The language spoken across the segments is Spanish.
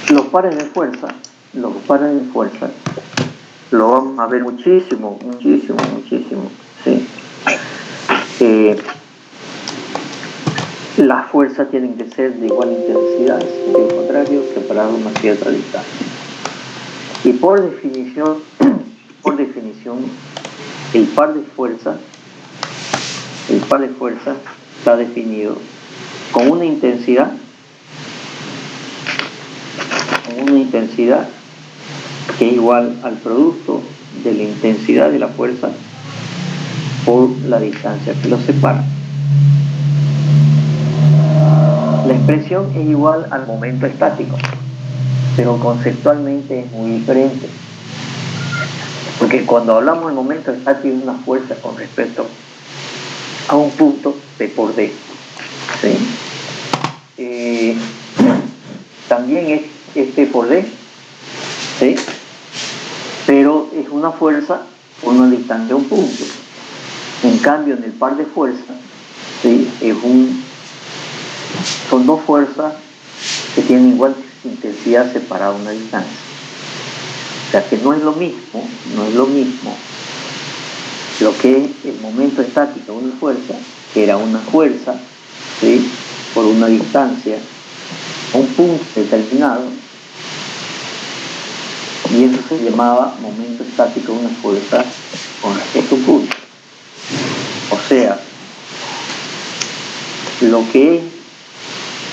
Los pares de fuerza, lo vamos a ver muchísimo, ¿sí? Las fuerzas tienen que ser de igual intensidad, en sentido contrario, separadas a una cierta distancia. Y por definición, el par de fuerzas está definido con una intensidad que es igual al producto de la intensidad de la fuerza por la distancia que los separa. La expresión es igual al momento estático, pero conceptualmente es muy diferente. Porque cuando hablamos del momento estático es una fuerza con respecto a un punto P por D. ¿Sí? También es P por D, ¿sí? Pero es una fuerza por una distancia a un punto. En cambio, en el par de fuerzas, ¿sí? Son dos fuerzas que tienen igual intensidad separada a una distancia. O sea que no es lo mismo lo que es el momento estático de una fuerza, que era una fuerza, ¿sí? Por una distancia a un punto determinado, y eso se llamaba momento estático de una fuerza con respecto a un punto. O sea, lo que es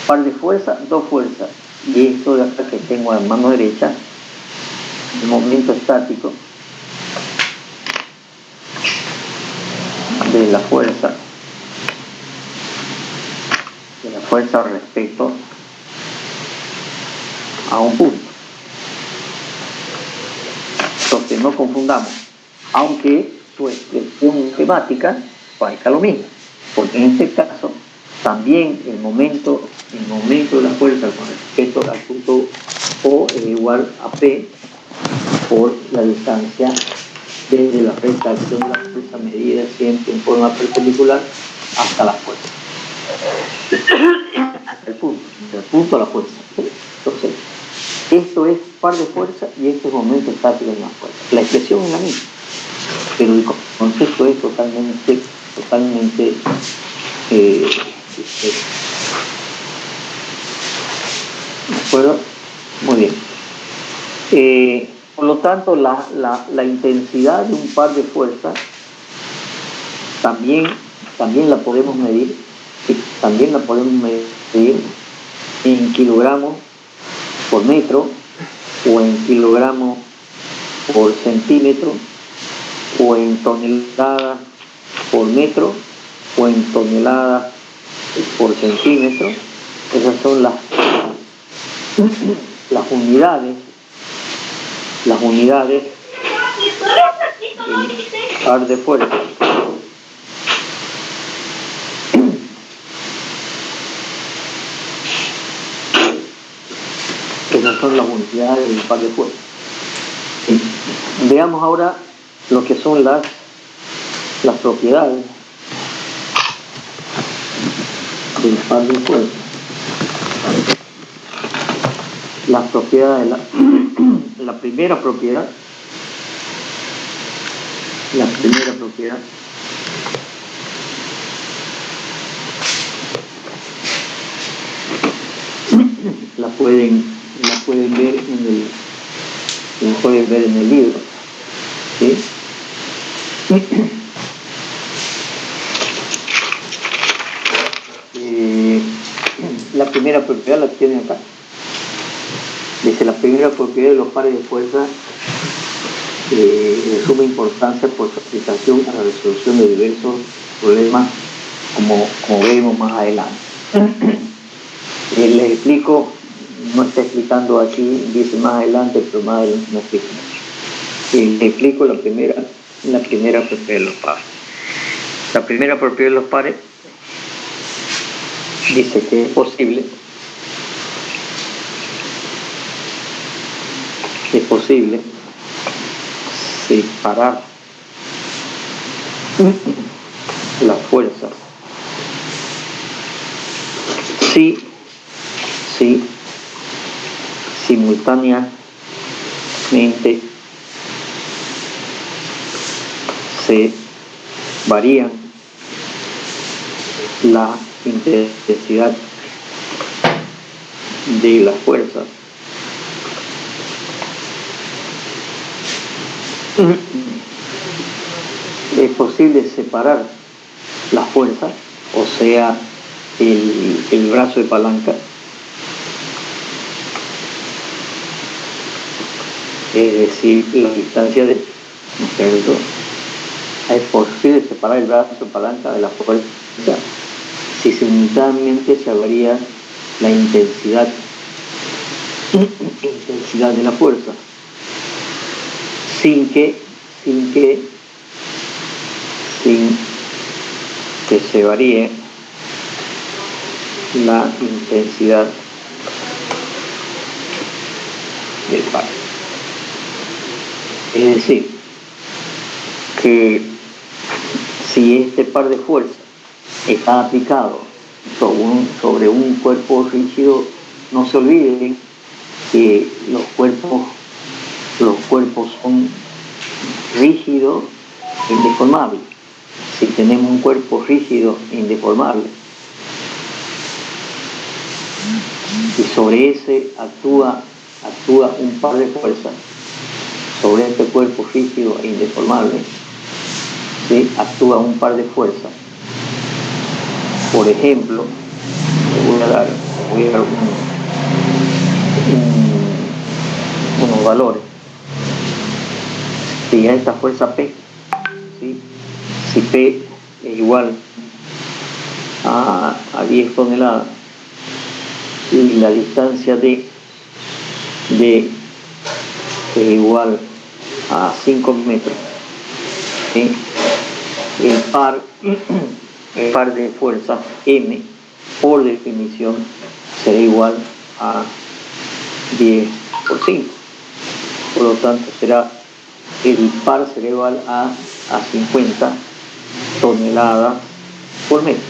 par de fuerzas, dos fuerzas, y esto de acá que tengo a mano derecha, el momento estático de la fuerza respecto a un punto. Entonces no confundamos, aunque su expresión matemática valga lo mismo, porque en este caso también el momento de la fuerza con respecto al punto O es igual a P por la distancia desde la recta de acción de la fuerza medida siempre en forma perpendicular hasta la fuerza. Hasta el punto a la fuerza. Entonces, esto es par de fuerza y esto es momento estático de una fuerza. La expresión es la misma, pero el concepto es totalmente ¿de acuerdo? Muy bien. Por lo tanto, la intensidad de un par de fuerzas también la podemos medir, en kilogramos por metro, o en kilogramos por centímetro, o en toneladas por metro, o en toneladas por centímetro. Esas son las unidades del par de fuerza. Esas son las unidades del par de fuerza. Veamos ahora lo que son las propiedades del par de fuerza. Las propiedades, la primera propiedad la pueden ver en el libro, ¿sí? La primera propiedad la tienen acá. Dice: la primera propiedad de los pares de fuerza de suma importancia por su aplicación a la resolución de diversos problemas, como veremos más adelante. Les explico, no está explicando aquí, dice más adelante, pero más adelante no explica mucho. Les explico la primera propiedad de los pares. La primera propiedad de los pares dice que es posible separar las fuerzas si simultáneamente se varían la intensidad de las fuerzas. Es posible separar las fuerzas, o sea, el brazo de palanca, es decir, la distancia de, ¿cierto? Es posible separar el brazo de palanca de la fuerza si simultáneamente se varía la intensidad de la fuerza, sin que se varíe la intensidad del par. Es decir, que si este par de fuerzas está aplicado sobre un cuerpo rígido, no se olviden que los cuerpos son rígidos e indeformables. Si tenemos un cuerpo rígido e indeformable y sobre ese actúa un par de fuerzas, sobre este cuerpo rígido e indeformable, ¿sí? Actúa un par de fuerzas. Por ejemplo, voy a dar unos valores. Si a esta fuerza P, ¿sí? Si P es igual a 10 toneladas y la distancia D es igual a 5 metros, ¿sí? el par de fuerzas M, por definición, será igual a 10 por 5. Por lo tanto, el par será igual a 50 toneladas por metro.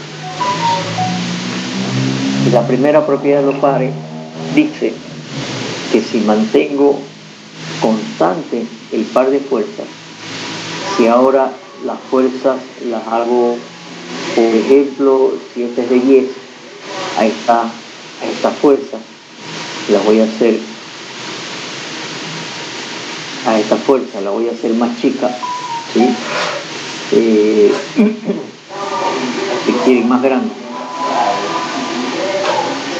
La primera propiedad de los pares dice que si mantengo constante el par de fuerzas, si ahora las fuerzas las hago, por ejemplo, si esta es de 10, a esta fuerza la voy a hacer, más chica, ¿sí? Si quieren, más grande.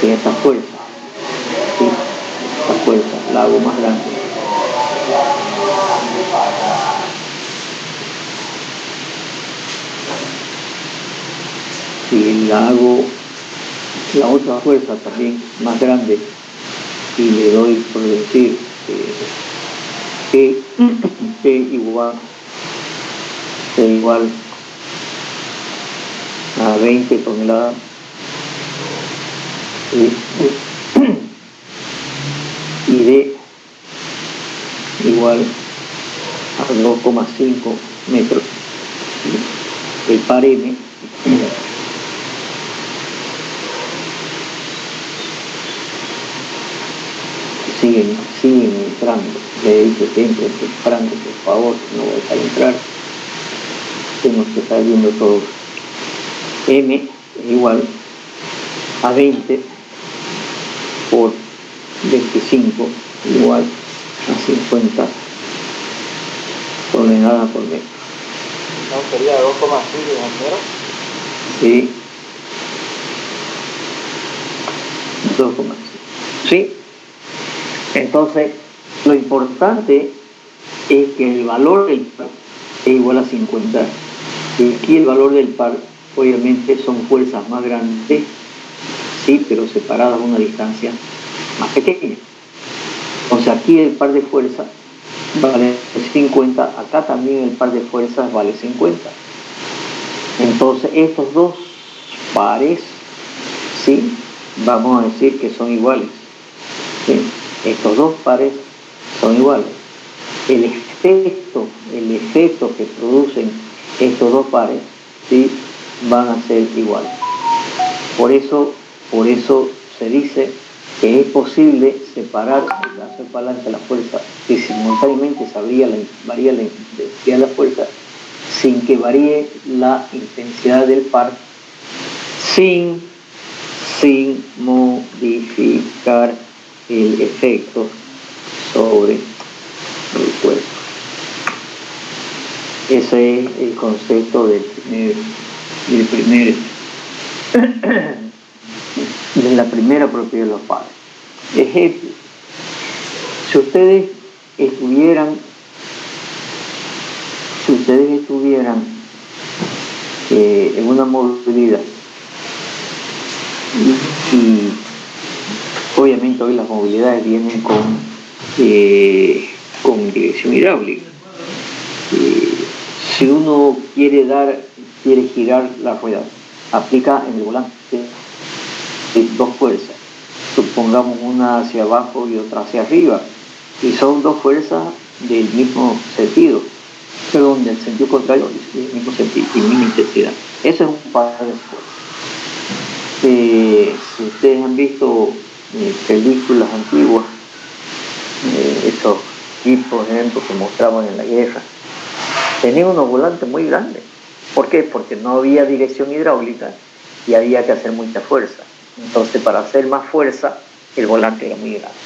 Si esta fuerza, ¿sí? Esta fuerza la hago más grande. Si la hago la otra fuerza también más grande y le doy, por decir, P igual a 20 toneladas, y D igual a 2,5 metros, el par M siguen entrando. Le he dicho que entren temprano, por favor, no voy a dejar entrar. Tenemos que estar viendo todo. M es igual a 20 por 25 igual a 50 toneladas por metro. ¿No sería 2,5 metros? Sí. 2,5. Sí. Entonces, lo importante es que el valor del par es igual a 50. Y aquí el valor del par, obviamente, son fuerzas más grandes, sí, pero separadas a una distancia más pequeña. Entonces, aquí el par de fuerzas vale 50, acá también el par de fuerzas vale 50. Entonces, estos dos pares, sí, vamos a decir que son iguales. ¿Sí? Estos dos pares son iguales. El efecto que producen estos dos pares, ¿sí? van a ser iguales. Por eso se dice que es posible separar el caso de palanca, la fuerza, que simultáneamente varía la intensidad de la fuerza sin que varíe la intensidad del par, sin modificar el efecto sobre el cuerpo. Ese es el concepto de la primera propiedad de los pares. Ejemplo, si ustedes estuvieran en una movilidad y obviamente hoy las movilidades vienen con dirección hidráulica. Si uno quiere girar la rueda, aplica en el volante dos fuerzas, supongamos una hacia abajo y otra hacia arriba, y son dos fuerzas del mismo sentido, perdón, del sentido contrario, del mismo sentido y misma intensidad. Eso es un par de fuerzas. Si ustedes han visto películas antiguas, esos tipos, ejemplos que mostraban en la guerra, tenían unos volantes muy grandes. ¿Por qué? Porque no había dirección hidráulica y había que hacer mucha fuerza. Entonces, para hacer más fuerza, el volante era muy grande.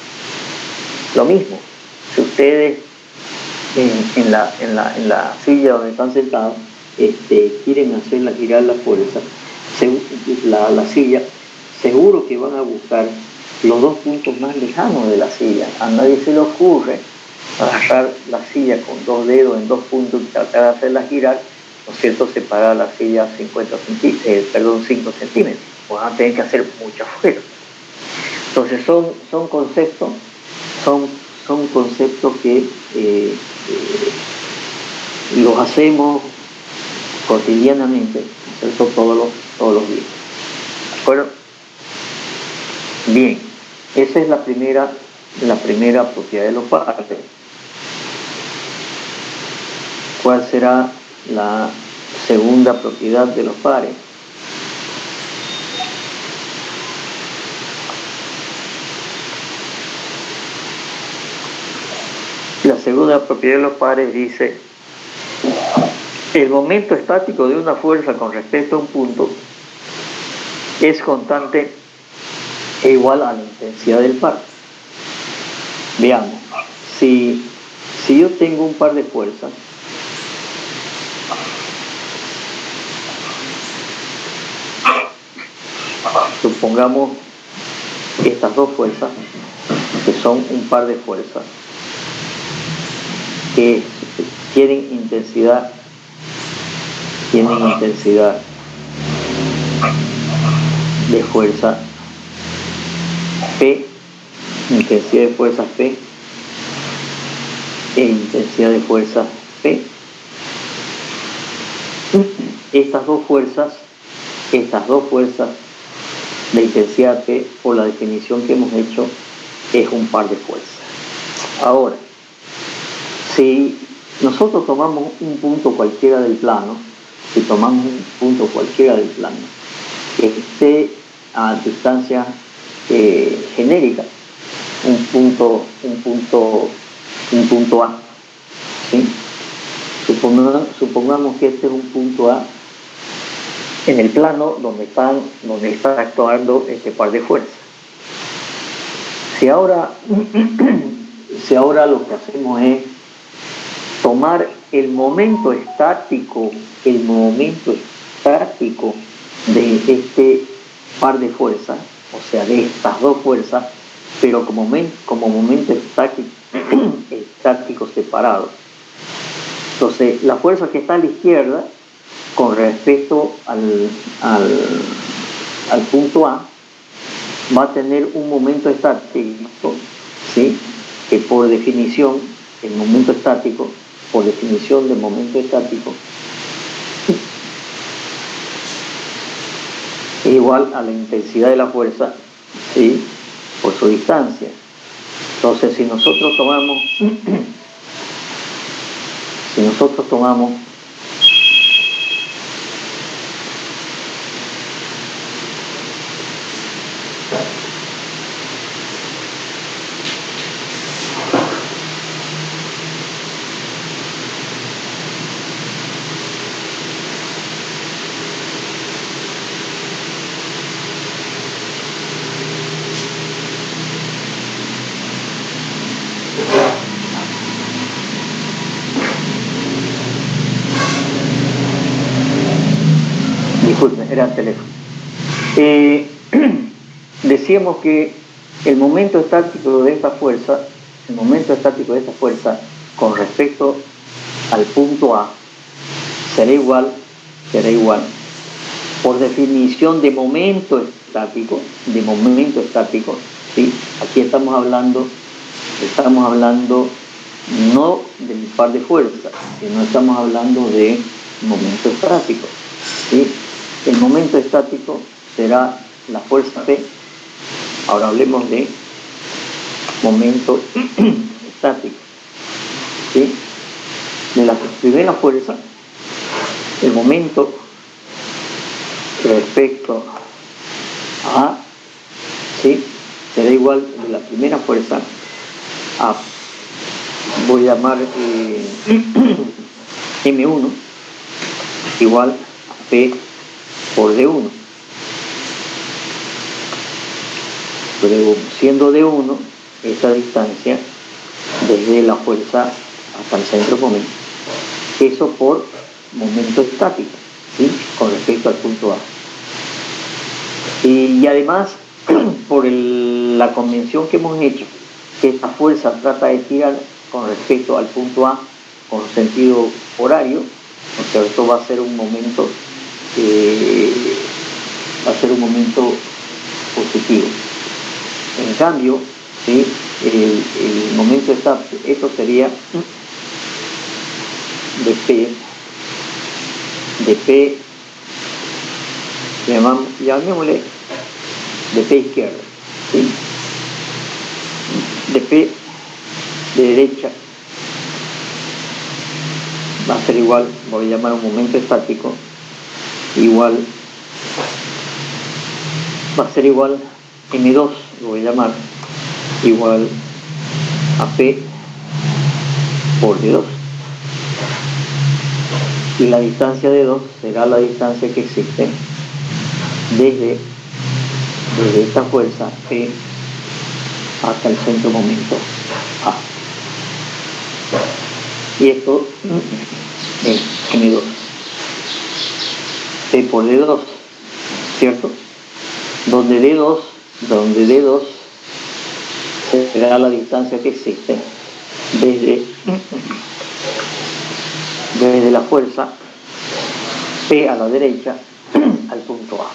Lo mismo, si ustedes en la silla donde están sentados quieren hacerla girar la fuerza, la silla, seguro que van a buscar los dos puntos más lejanos de la silla. A nadie se le ocurre agarrar la silla con dos dedos en dos puntos y tratar de hacerla girar, ¿no es cierto?, separar la silla 5 centímetros. Van a tener que hacer mucha fuerza. Entonces son conceptos que los hacemos cotidianamente, ¿no es cierto?, todos los días. ¿De acuerdo? Bien, esa es la primera propiedad de los pares. ¿Cuál será la segunda propiedad de los pares? La segunda propiedad de los pares dice: el momento estático de una fuerza con respecto a un punto es constante e igual a la intensidad del par. Veamos, si yo tengo un par de fuerzas, supongamos estas dos fuerzas, que son un par de fuerzas que tienen intensidad de fuerza P, intensidad de fuerza P e intensidad de fuerza P. Estas dos fuerzas de intensidad P, por la definición que hemos hecho, es un par de fuerzas. Ahora, si nosotros tomamos un punto cualquiera del plano, que esté a distancia genérica, un punto A, ¿sí? Supongamos que este es un punto A en el plano donde está actuando este par de fuerzas. Si ahora lo que hacemos es tomar el momento estático de este par de fuerzas, o sea, de estas dos fuerzas, pero como momento estático separado. Entonces, la fuerza que está a la izquierda con respecto al punto A va a tener un momento estático, ¿sí?, que por definición, el momento estático, por definición del momento estático, es igual a la intensidad de la fuerza, ¿sí?, por su distancia. Entonces, si nosotros tomamos Disculpen, era el teléfono. Decíamos que el momento estático de esta fuerza, con respecto al punto A, será igual, por definición de momento estático, ¿sí? Aquí estamos hablando no del par de fuerzas, sino estamos hablando de momento estático, ¿sí? El momento estático será la fuerza P. Ahora hablemos de momento estático, ¿sí? De la primera fuerza, el momento respecto a, ¿sí? Será igual de la primera fuerza a, voy a llamar M1 igual a P por D1. Siendo D1 esta distancia desde la fuerza hasta el centro de momento. Eso por momento estático, ¿sí? Con respecto al punto A. Y además, por la convención que hemos hecho, que esta fuerza trata de girar con respecto al punto A con sentido horario, porque esto va a ser un momento positivo. En cambio, ¿sí? el momento estático, esto sería de P, llamémosle de P izquierda, ¿sí? De P de derecha va a ser igual, voy a llamar un momento estático, va a ser igual M2, lo voy a llamar, igual a P por D2. Y la distancia de 2 será la distancia que existe desde esta fuerza P hasta el centro momento A. Y esto es M2. P por D2, ¿cierto? Donde D2 será la distancia que existe desde la fuerza P a la derecha al punto A.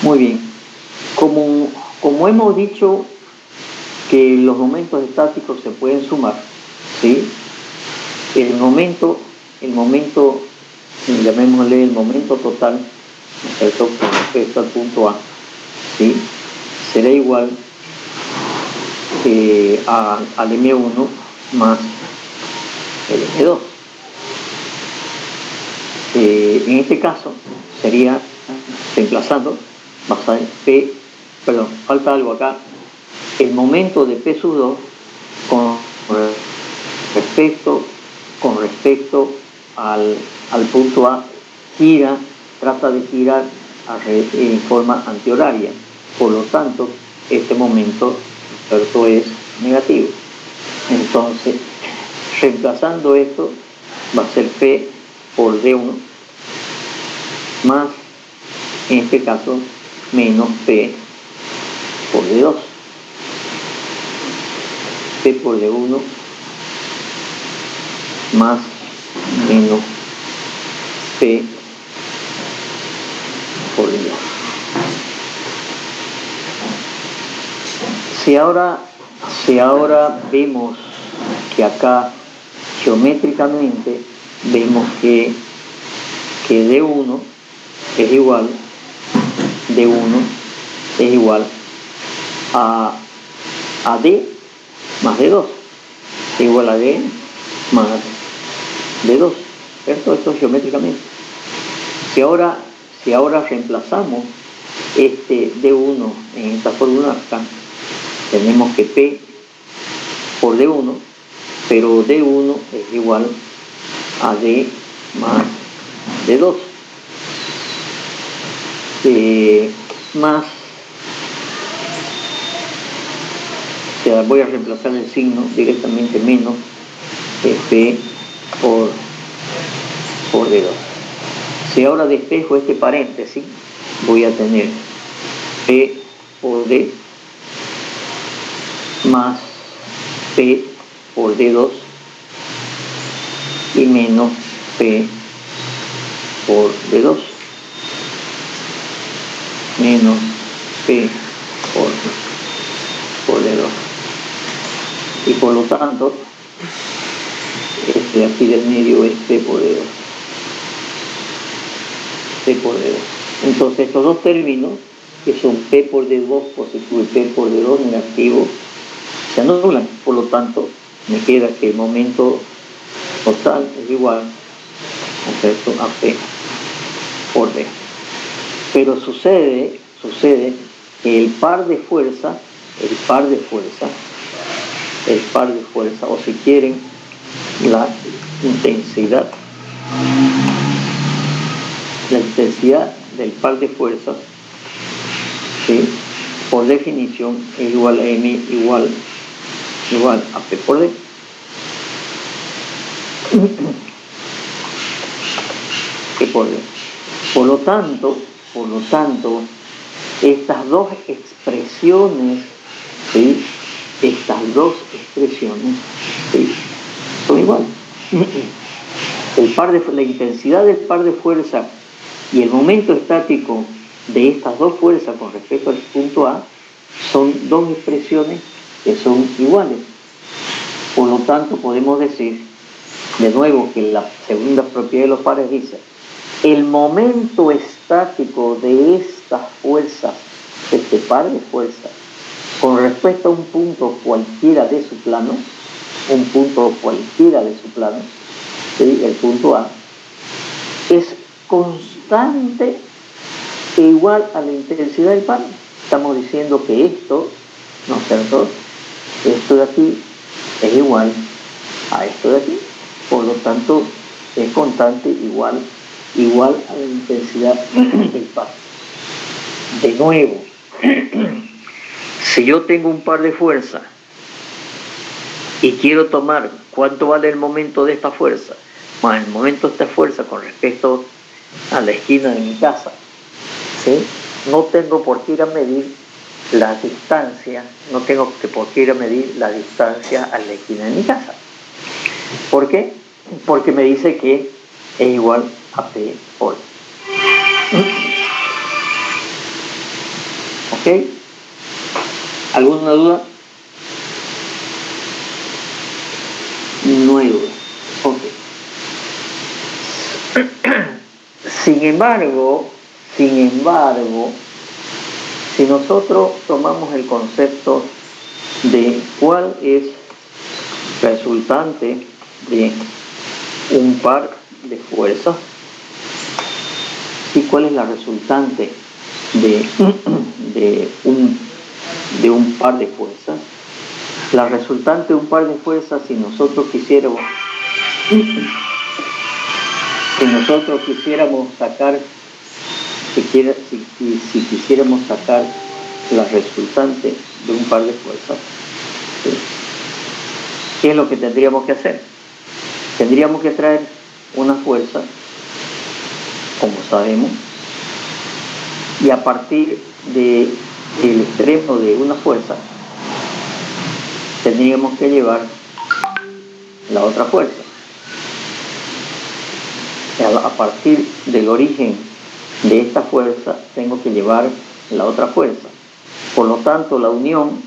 Muy bien. Como hemos dicho que los momentos estáticos se pueden sumar, ¿sí? El momento, llamémosle el momento total, ¿cierto? Con respecto al punto A, ¿sí? Será igual al M1 más el M2. En este caso sería, reemplazando, basado en P, perdón, falta algo acá, el momento de P sub 2 con respecto al punto A trata de girar en forma antihoraria. Por lo tanto, este momento, ¿cierto?, es negativo. Entonces, reemplazando esto, va a ser P por D1 más, en este caso, menos P por D2. P por D1 más menos P por D2. Si ahora vemos que acá geométricamente vemos que D1 es igual a D más D2, igual a D más D2, ¿cierto? Esto es geométricamente. Si ahora reemplazamos este D1 en esta fórmula acá, tenemos que P por D1, pero D1 es igual a D más D2, más, o sea, voy a reemplazar el signo directamente, menos P por D2. Si ahora despejo este paréntesis, voy a tener P por D más P por D2 y menos P por D2 menos P por D2. Y por lo tanto, este aquí del medio es P por D2. P por D2. Entonces estos dos términos, que son P por D2 positivo y P por D2 negativo, se anulan. Por lo tanto, me queda que el momento total es igual, ¿no?, a P por D. Pero sucede que el par de fuerza, o si quieren, la intensidad del par de fuerzas, ¿sí?, por definición es igual a M igual a P por D. P por D. Por lo tanto, estas dos expresiones, ¿sí?, ¿sí?, son iguales. La intensidad del par de fuerza y el momento estático de estas dos fuerzas con respecto al punto A son dos expresiones que son iguales. Por lo tanto, podemos decir de nuevo que la segunda propiedad de los pares dice: el momento estático de estas fuerzas, este par de fuerzas, con respecto a un punto cualquiera de su plano, ¿sí?, el punto A, es constante e igual a la intensidad del par. Estamos diciendo que esto, ¿no es cierto?, esto de aquí es igual a esto de aquí. Por lo tanto, es constante igual a la intensidad del par. De nuevo, si yo tengo un par de fuerza y quiero tomar cuánto vale el momento de esta fuerza más el momento de esta fuerza con respecto a la esquina de mi casa, ¿sí?, no tengo por qué ir a medir la distancia, a la esquina de mi casa. ¿Por qué? Porque me dice que es igual a P por D. ¿Ok? ¿Alguna duda? No hay duda. Ok. Sin embargo, si nosotros tomamos el concepto de cuál es resultante de un par de fuerzas y cuál es la resultante de un par de fuerzas, la resultante de un par de fuerzas, si nosotros quisiéramos sacar la resultante de un par de fuerzas, ¿sí?, ¿qué es lo que tendríamos que hacer? Tendríamos que traer una fuerza, como sabemos, y a partir del extremo de una fuerza tendríamos que llevar la otra fuerza. A partir del origen de esta fuerza tengo que llevar la otra fuerza. Por lo tanto, la unión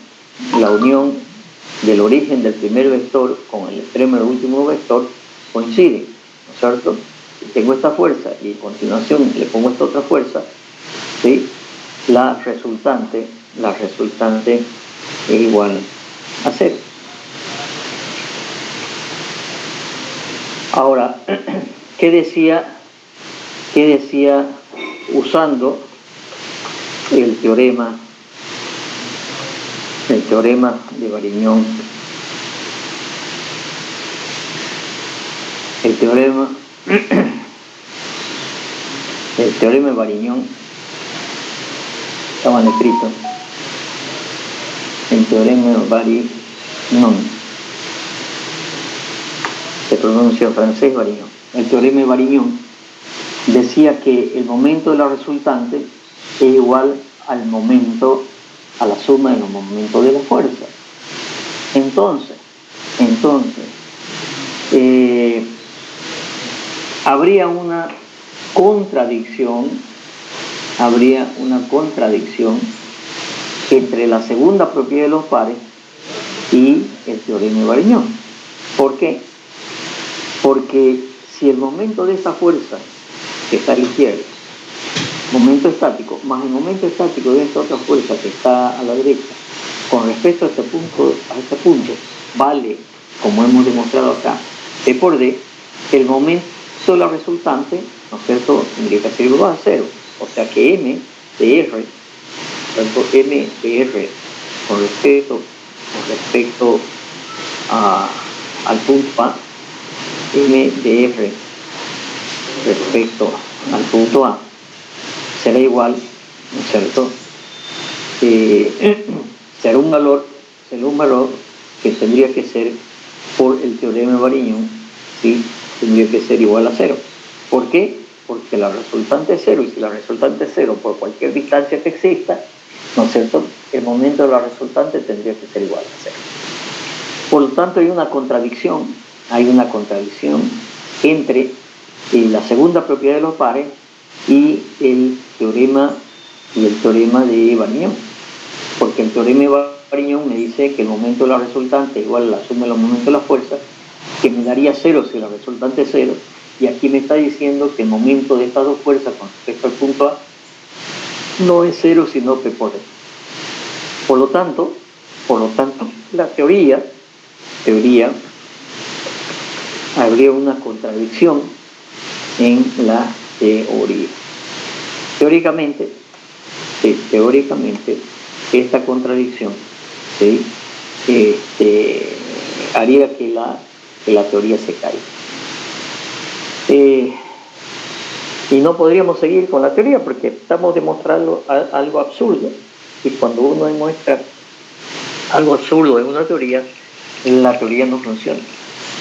del origen del primer vector con el extremo del último vector coinciden, ¿no es cierto? Si tengo esta fuerza y a continuación le pongo esta otra fuerza, ¿sí?, la resultante es igual a 0. Ahora, ¿qué decía usando el teorema de Varignon? El teorema de Varignon estaban escritos. El teorema de Varignon se pronuncia en francés Varignon. El teorema de Varignon decía que el momento de la resultante es igual al momento, a la suma de los momentos de la fuerza. Entonces, habría una contradicción entre la segunda propiedad de los pares y el teorema de Varignon. ¿Por qué? Porque si el momento de esa fuerza que está a la izquierda, momento estático, más el momento estático de esta otra fuerza que está a la derecha, con respecto a este punto, vale, como hemos demostrado acá, P por D, el momento de la resultante, ¿no es cierto?, tendría que ser igual a 0. O sea que M de R, tanto M de R con respecto al punto A, M de R respecto al punto A, será igual, ¿no es cierto?, será un valor que tendría que ser, por el teorema de Varignon, ¿sí?, tendría que ser igual a 0. ¿Por qué? Porque la resultante es 0, y si la resultante es 0 por cualquier distancia que exista, ¿no es cierto?, el momento de la resultante tendría que ser igual a 0. Por lo tanto, hay una contradicción entre la segunda propiedad de los pares y el teorema de Varignon, porque el teorema de Varignon me dice que el momento de la resultante es igual a la suma de los momentos de la fuerza, que me daría 0 si la resultante es 0, y aquí me está diciendo que el momento de estas dos fuerzas con respecto al punto A no es 0 sino P por D. Por lo tanto, la teoría habría una contradicción en la teoría. Teóricamente, esta contradicción, ¿sí?, haría que la teoría se caiga. Y no podríamos seguir con la teoría porque estamos demostrando algo absurdo, y cuando uno demuestra algo absurdo en una teoría, la teoría no funciona.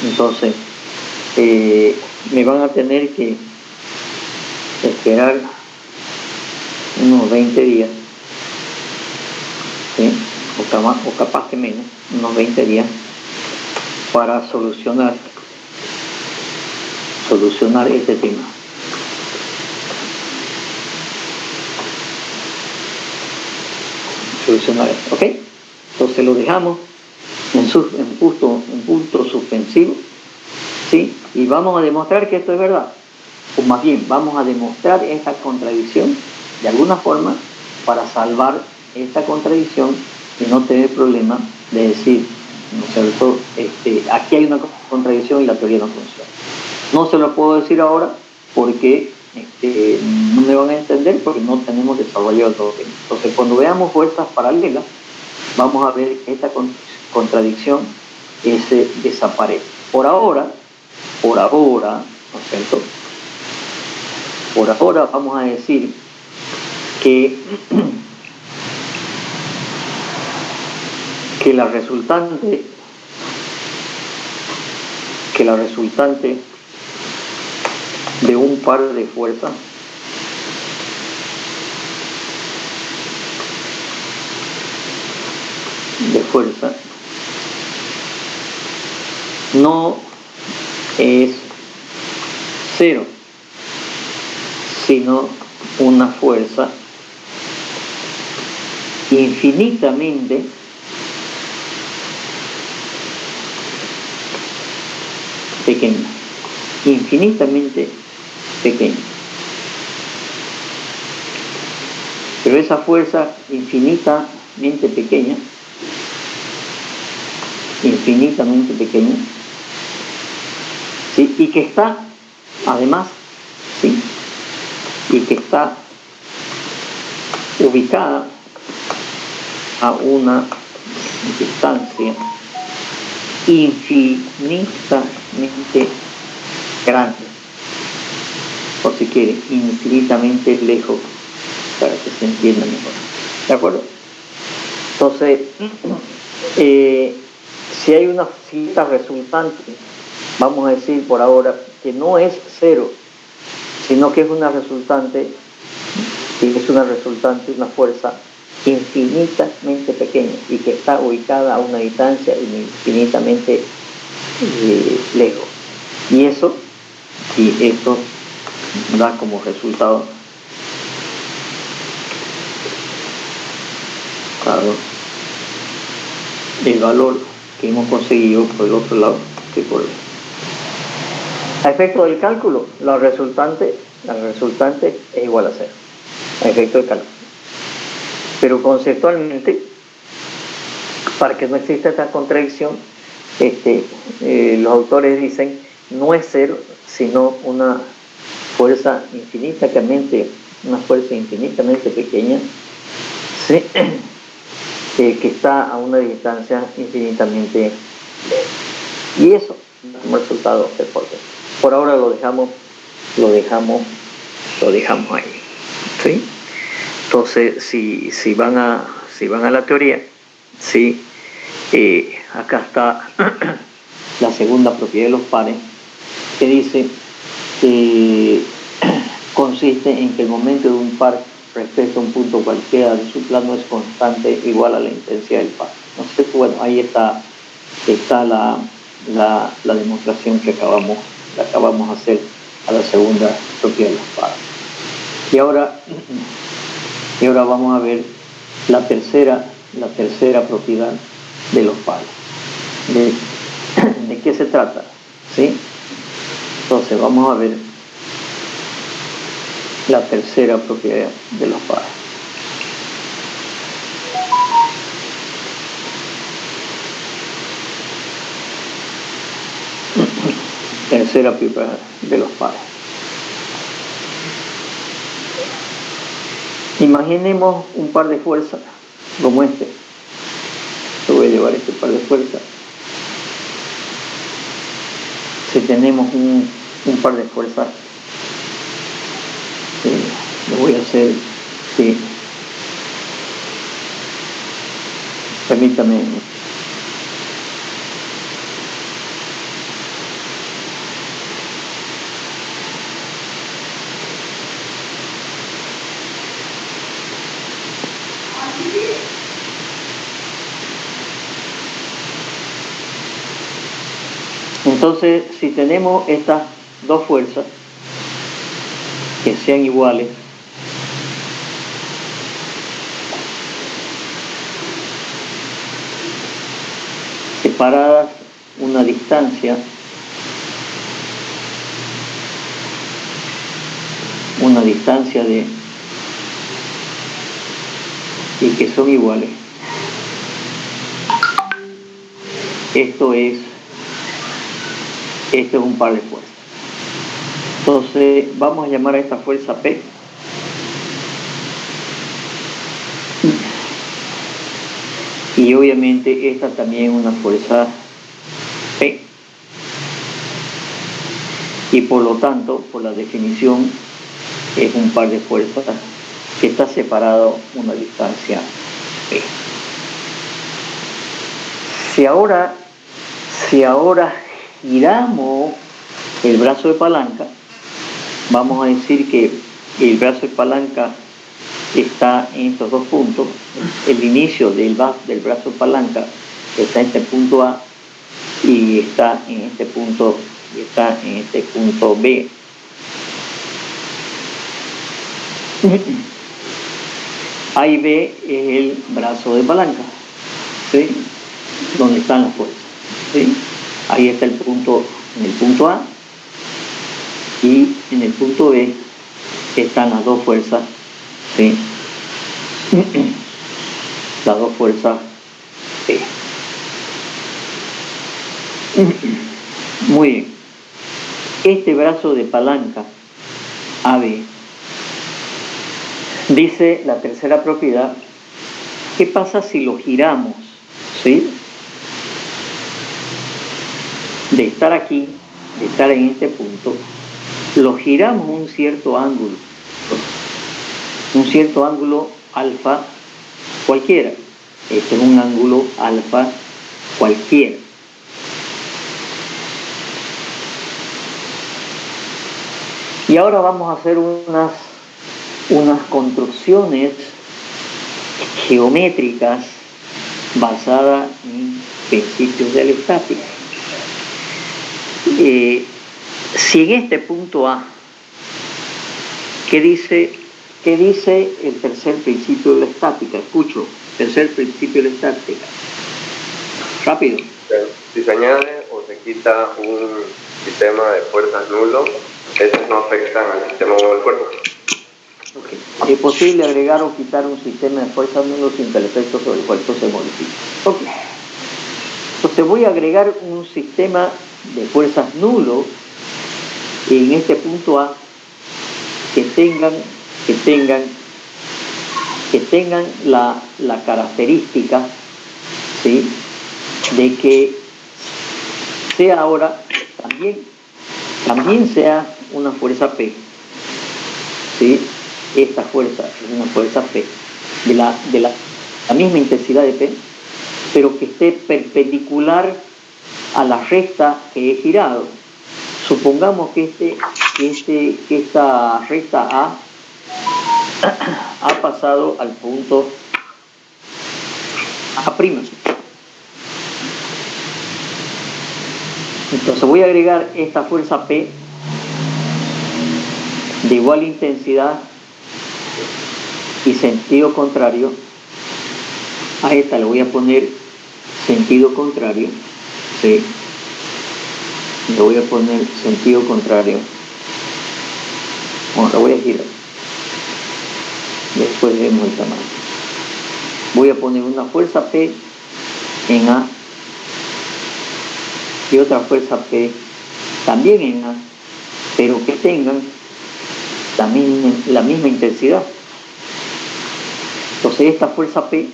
Entonces, me van a tener que esperar unos 20 días, ¿sí?, o capaz que menos, unos 20 días, para solucionar este tema. ¿Ok? Entonces lo dejamos en punto suspensivo, ¿sí? Y vamos a demostrar que esto es verdad, o más bien vamos a demostrar esta contradicción de alguna forma para salvar esta contradicción y no tener problema de decir, ¿no es cierto?, aquí hay una contradicción y la teoría no funciona. No se lo puedo decir ahora porque no me van a entender, porque no tenemos desarrollado todo. Entonces, cuando veamos fuerzas paralelas, vamos a ver que esta contradicción desaparece. Por ahora, ¿no es cierto?, por ahora vamos a decir que la resultante de un par de fuerzas no es 0, sino una fuerza infinitamente pequeña. Pero esa fuerza infinitamente pequeña, ¿sí?, y que está, además, ¿sí?, y que está ubicada a una distancia infinitamente grande, o si quiere, infinitamente lejos, para que se entienda mejor. ¿De acuerdo? Entonces, si hay una cita resultante, vamos a decir por ahora que no es 0, sino que es una resultante, una fuerza infinitamente pequeña y que está ubicada a una distancia infinitamente lejos. Y esto da como resultado, claro, el valor que hemos conseguido por el otro lado que por el. A efecto del cálculo, la resultante es igual a 0. A efecto del cálculo. Pero conceptualmente, para que no exista esta contradicción, los autores dicen no es 0, sino una fuerza infinitamente pequeña, ¿sí? Que está a una distancia infinitamente lejos. Y eso como resultado del porqué. Por ahora lo dejamos ahí, ¿sí? Entonces, si van a la teoría, ¿sí? Acá está la segunda propiedad de los pares, que dice que consiste en que el momento de un par respecto a un punto cualquiera de su plano es constante igual a la intensidad del par. No sé, bueno, ahí está la demostración que acabamos de hacer a la segunda propiedad de los pares. Y ahora vamos a ver la tercera propiedad de los pares. ¿De qué se trata? ¿Sí? Entonces vamos a ver la tercera propiedad de los pares. Tercera propiedad de los pares. Imaginemos un par de fuerzas como este. Yo voy a llevar este par de fuerzas. Si tenemos un par de fuerzas, lo voy a hacer, sí. Permítame. Entonces, si tenemos estas dos fuerzas que sean iguales, separadas una distancia de y que son iguales, esto es un par de fuerzas. Entonces vamos a llamar a esta fuerza P. Y obviamente esta también es una fuerza P. Y por lo tanto, por la definición, es un par de fuerzas que está separado una distancia P. Si ahora giramos el brazo de palanca, vamos a decir que el brazo de palanca está en estos dos puntos. El inicio del brazo de palanca está en este punto A y está en este punto B. A y B es el brazo de palanca, ¿sí? Donde están las fuerzas, ¿sí? Ahí está en el punto A, y en el punto B están las dos fuerzas, ¿sí? Las dos fuerzas P. Muy bien. Este brazo de palanca AB, dice la tercera propiedad, ¿qué pasa si lo giramos? ¿Sí? De estar aquí, de estar en este punto, lo giramos un cierto ángulo alfa cualquiera. Este es un ángulo alfa cualquiera. Y ahora vamos a hacer unas construcciones geométricas basadas en principios de la estática. Si en este punto A, ¿qué dice el tercer principio de la estática? Escucho, tercer principio de la estática. Rápido. Si se añade o se quita un sistema de fuerzas nulo, estos no afectan al sistema del cuerpo. Okay. Es posible agregar o quitar un sistema de fuerzas nulo sin que el efecto sobre el cuerpo se modifique. Okay. Entonces voy a agregar un sistema de fuerzas nulo en este punto A que tengan la característica, ¿sí?, de que sea ahora también sea una fuerza P, ¿sí? Esta fuerza es una fuerza P de la misma intensidad de P, pero que esté perpendicular a la recta que he girado. Supongamos que esta recta A ha pasado al punto A'. Entonces voy a agregar esta fuerza P de igual intensidad y sentido contrario. A esta le voy a poner sentido contrario, ¿sí? Le voy a poner sentido contrario. Bueno, la voy a girar. Después vemos el tamaño. Voy a poner una fuerza P en A y otra fuerza P también en A, pero que tengan la misma intensidad. Entonces esta fuerza P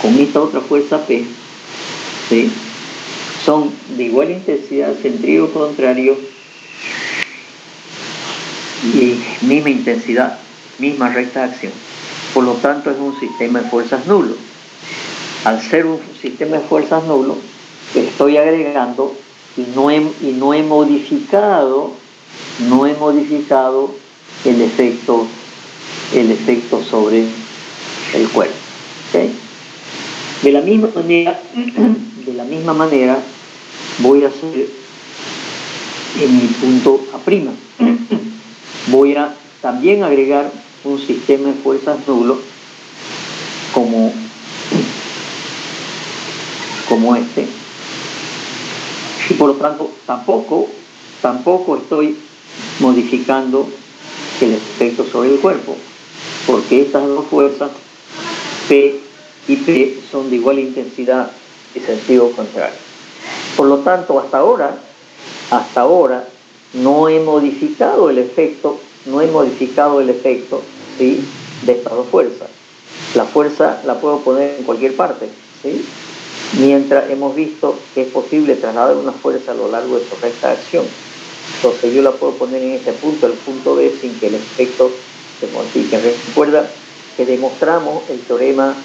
con esta otra fuerza P, ¿sí?, son de igual intensidad, sentido contrario y misma intensidad, misma recta de acción. Por lo tanto es un sistema de fuerzas nulo. Al ser un sistema de fuerzas nulo, estoy agregando y no he modificado el efecto sobre el cuerpo. ¿Okay? De la misma manera voy a hacer en mi punto A'. Voy a también agregar un sistema de fuerzas nulo como este, y por lo tanto tampoco estoy modificando el efecto sobre el cuerpo, porque estas dos fuerzas P y P son de igual intensidad y sentido contrario. Por lo tanto, hasta ahora no he modificado el efecto, ¿sí?, de estas dos fuerzas. La fuerza la puedo poner en cualquier parte, ¿sí?, mientras hemos visto que es posible trasladar una fuerza a lo largo de su recta de acción. Entonces yo la puedo poner en este punto, el punto B, sin que el efecto se modifique. Recuerda que demostramos el teorema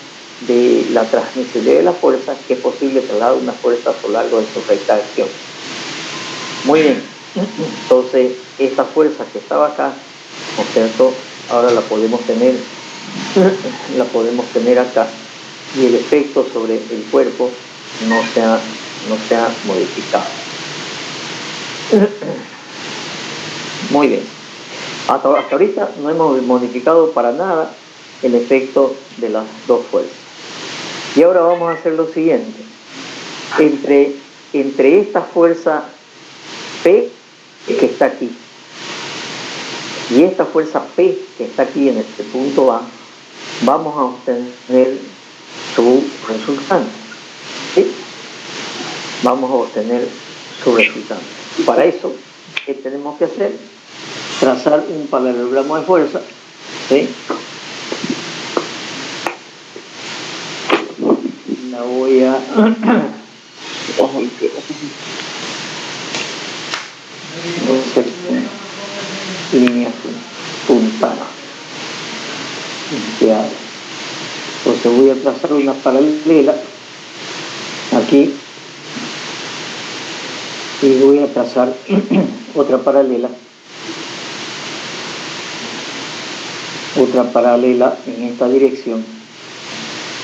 de la transmisibilidad de las fuerzas, que es posible trasladar una fuerza a lo largo de su recta de acción. Muy bien, entonces esta fuerza que estaba acá, ¿no es cierto?, ahora la podemos tener acá, y el efecto sobre el cuerpo no se ha modificado. Muy bien, hasta ahorita no hemos modificado para nada el efecto de las dos fuerzas. Y ahora vamos a hacer lo siguiente. Entre esta fuerza P que está aquí y esta fuerza P que está aquí en este punto A, vamos a obtener su resultante, ¿sí? Vamos a obtener su resultante. Para eso, ¿qué tenemos que hacer? Trazar un paralelogramo de fuerza, ¿sí? La voy a hacer líneas puntadas. Entonces voy a trazar una paralela aquí y voy a trazar otra paralela en esta dirección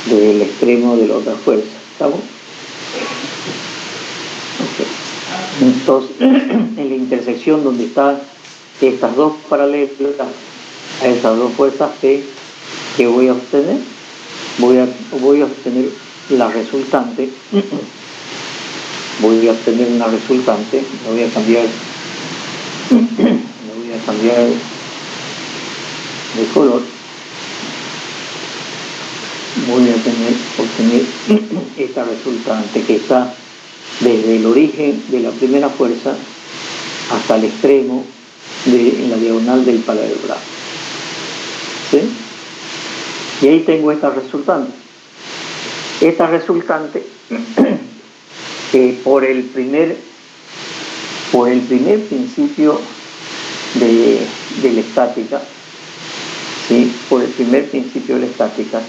del extremo de la otra fuerza. ¿Estamos? Okay. Entonces, en la intersección donde están estas dos paralelas a esas dos fuerzas P, ¿qué voy a obtener? Voy a obtener la resultante. Voy a obtener una resultante. La voy a cambiar de color. Voy a obtener esta resultante que está desde el origen de la primera fuerza hasta el extremo en la diagonal del paralelogramo. ¿Sí? Y ahí tengo esta resultante. Esta resultante que por el primer principio de la estática, ¿sí? Por el primer principio de la estática,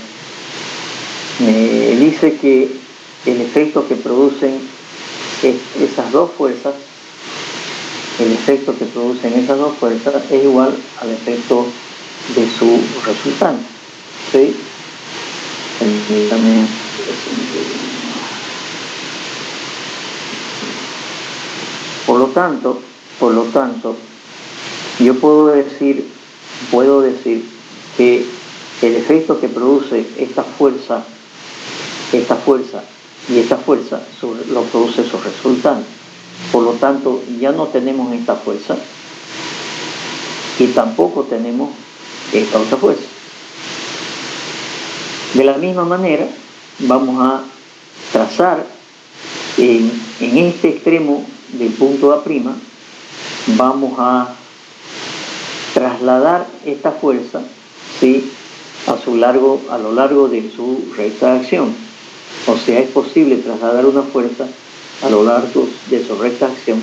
me dice que el efecto que producen esas dos fuerzas, es igual al efecto de su resultante. ¿Sí? Por lo tanto, yo puedo decir que el efecto que produce esta fuerza y esta fuerza lo produce su resultante. Por lo tanto, ya no tenemos esta fuerza y tampoco tenemos esta otra fuerza. De la misma manera, vamos a trazar en este extremo del punto A', vamos a trasladar esta fuerza, ¿sí? a lo largo de su recta de acción. O sea, es posible trasladar una fuerza a lo largo de su recta de acción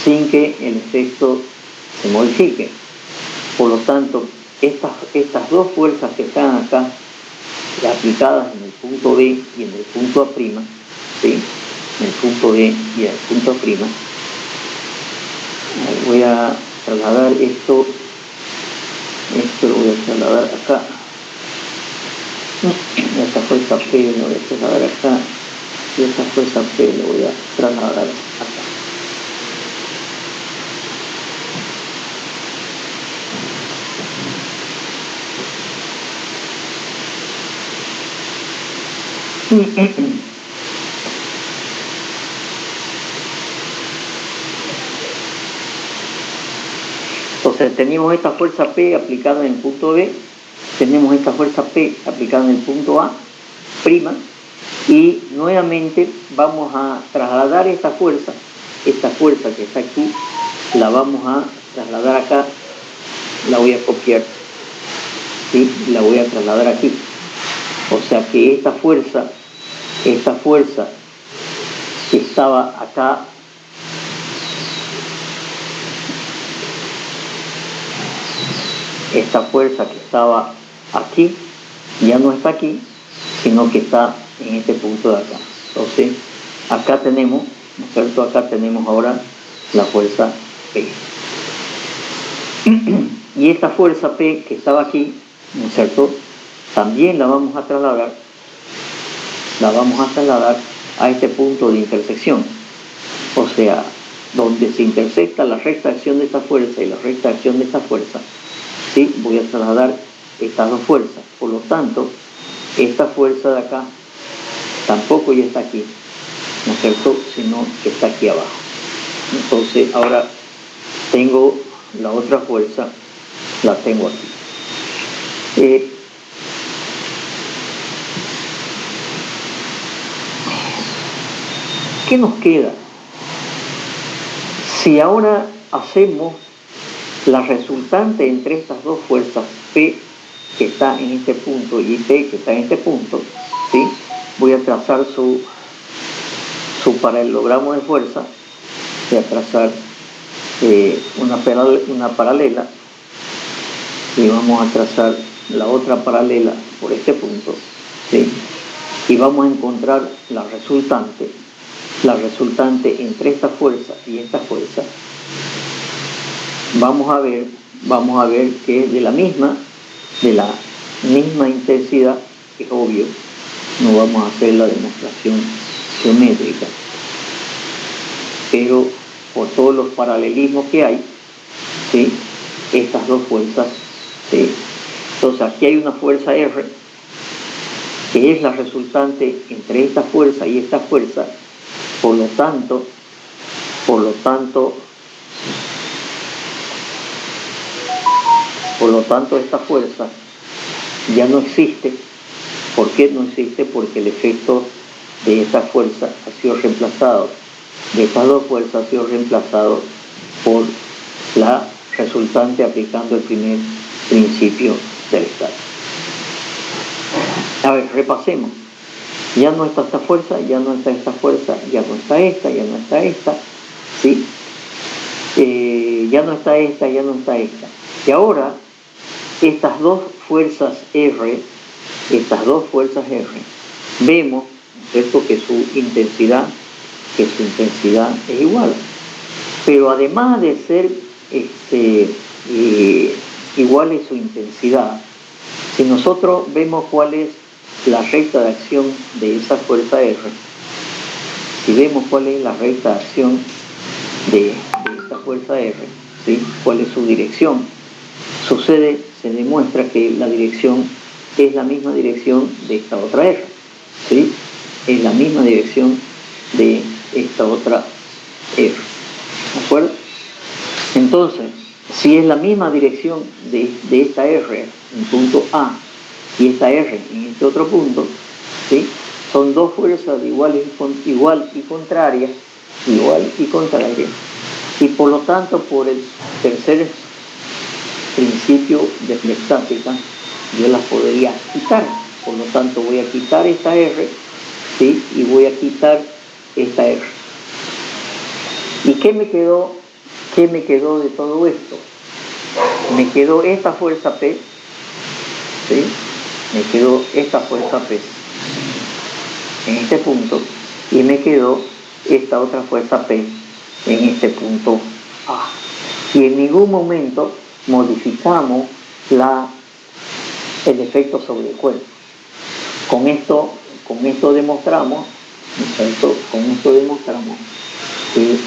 sin que el efecto se modifique. Por lo tanto, estas dos fuerzas que están acá, aplicadas en el punto B y en el punto A', ¿sí? En el punto B y en el punto A', voy a trasladar esto lo voy a trasladar acá. Esta fuerza P lo voy a trasladar acá y esta fuerza P lo voy a trasladar acá. Entonces tenemos esta fuerza P aplicada en el punto B, tenemos esta fuerza P aplicada en el punto A', y nuevamente vamos a trasladar esta fuerza que está aquí, la vamos a trasladar acá, la voy a copiar, ¿sí? La voy a trasladar aquí. O sea que esta fuerza que estaba acá, esta fuerza que estaba aquí, ya no está aquí, sino que está en este punto de acá. Entonces, acá tenemos, ¿no es cierto? Acá tenemos ahora la fuerza P. Y esta fuerza P que estaba aquí, ¿no es cierto? También la vamos a trasladar a este punto de intersección. O sea, donde se intersecta la recta acción de esta fuerza y la recta acción de esta fuerza, ¿sí? Voy a trasladar estas dos fuerzas. Por lo tanto, esta fuerza de acá tampoco ya está aquí, ¿no es cierto? Sino que está aquí abajo. Entonces, ahora tengo la otra fuerza, la tengo aquí. ¿Qué nos queda? Si ahora hacemos la resultante entre estas dos fuerzas, P que está en este punto y P que está en este punto, ¿sí? Voy a trazar su paralelogramo de fuerza, voy a trazar una paralela y vamos a trazar la otra paralela por este punto, ¿sí? Y vamos a encontrar la resultante la resultante entre esta fuerza y esta fuerza, vamos a ver que es de la misma intensidad, que es obvio, no vamos a hacer la demostración geométrica, pero por todos los paralelismos que hay, ¿sí?, estas dos fuerzas, ¿sí? Entonces aquí hay una fuerza R, que es la resultante entre esta fuerza y esta fuerza, por lo tanto, esta fuerza ya no existe. ¿Por qué no existe? Porque el efecto de esta fuerza ha sido reemplazado, de estas dos fuerzas ha sido reemplazado por la resultante aplicando el primer principio del estado. A ver, repasemos. Ya no está esta fuerza, ya no está esta fuerza, ya no está esta, ya no está esta, ¿sí? Ya no está esta, ya no está esta. Y ahora, estas dos fuerzas R, vemos, ¿cierto?, que su intensidad es igual. Pero además de ser igual es su intensidad, si nosotros vemos cuál es la recta de acción de esa fuerza R, si vemos cuál es la recta de acción de esta fuerza R, ¿sí?, cuál es su dirección, se demuestra que la dirección es la misma dirección de esta otra R, ¿sí?, es la misma dirección de esta otra R, ¿de acuerdo? Entonces, si es la misma dirección de esta R en punto A y esta R en este otro punto, ¿sí?, son dos fuerzas igual y contrarias, y por lo tanto, por el tercer principio de la estática, yo las podría quitar. Por lo tanto, voy a quitar esta R, ¿sí?, y voy a quitar esta R. ¿Y qué me quedó de todo esto? Me quedó esta fuerza P, ¿sí?, me quedó esta fuerza P en este punto, y me quedó esta otra fuerza P en este punto A. Y en ningún momento modificamos el efecto sobre el cuerpo. Con esto demostramos que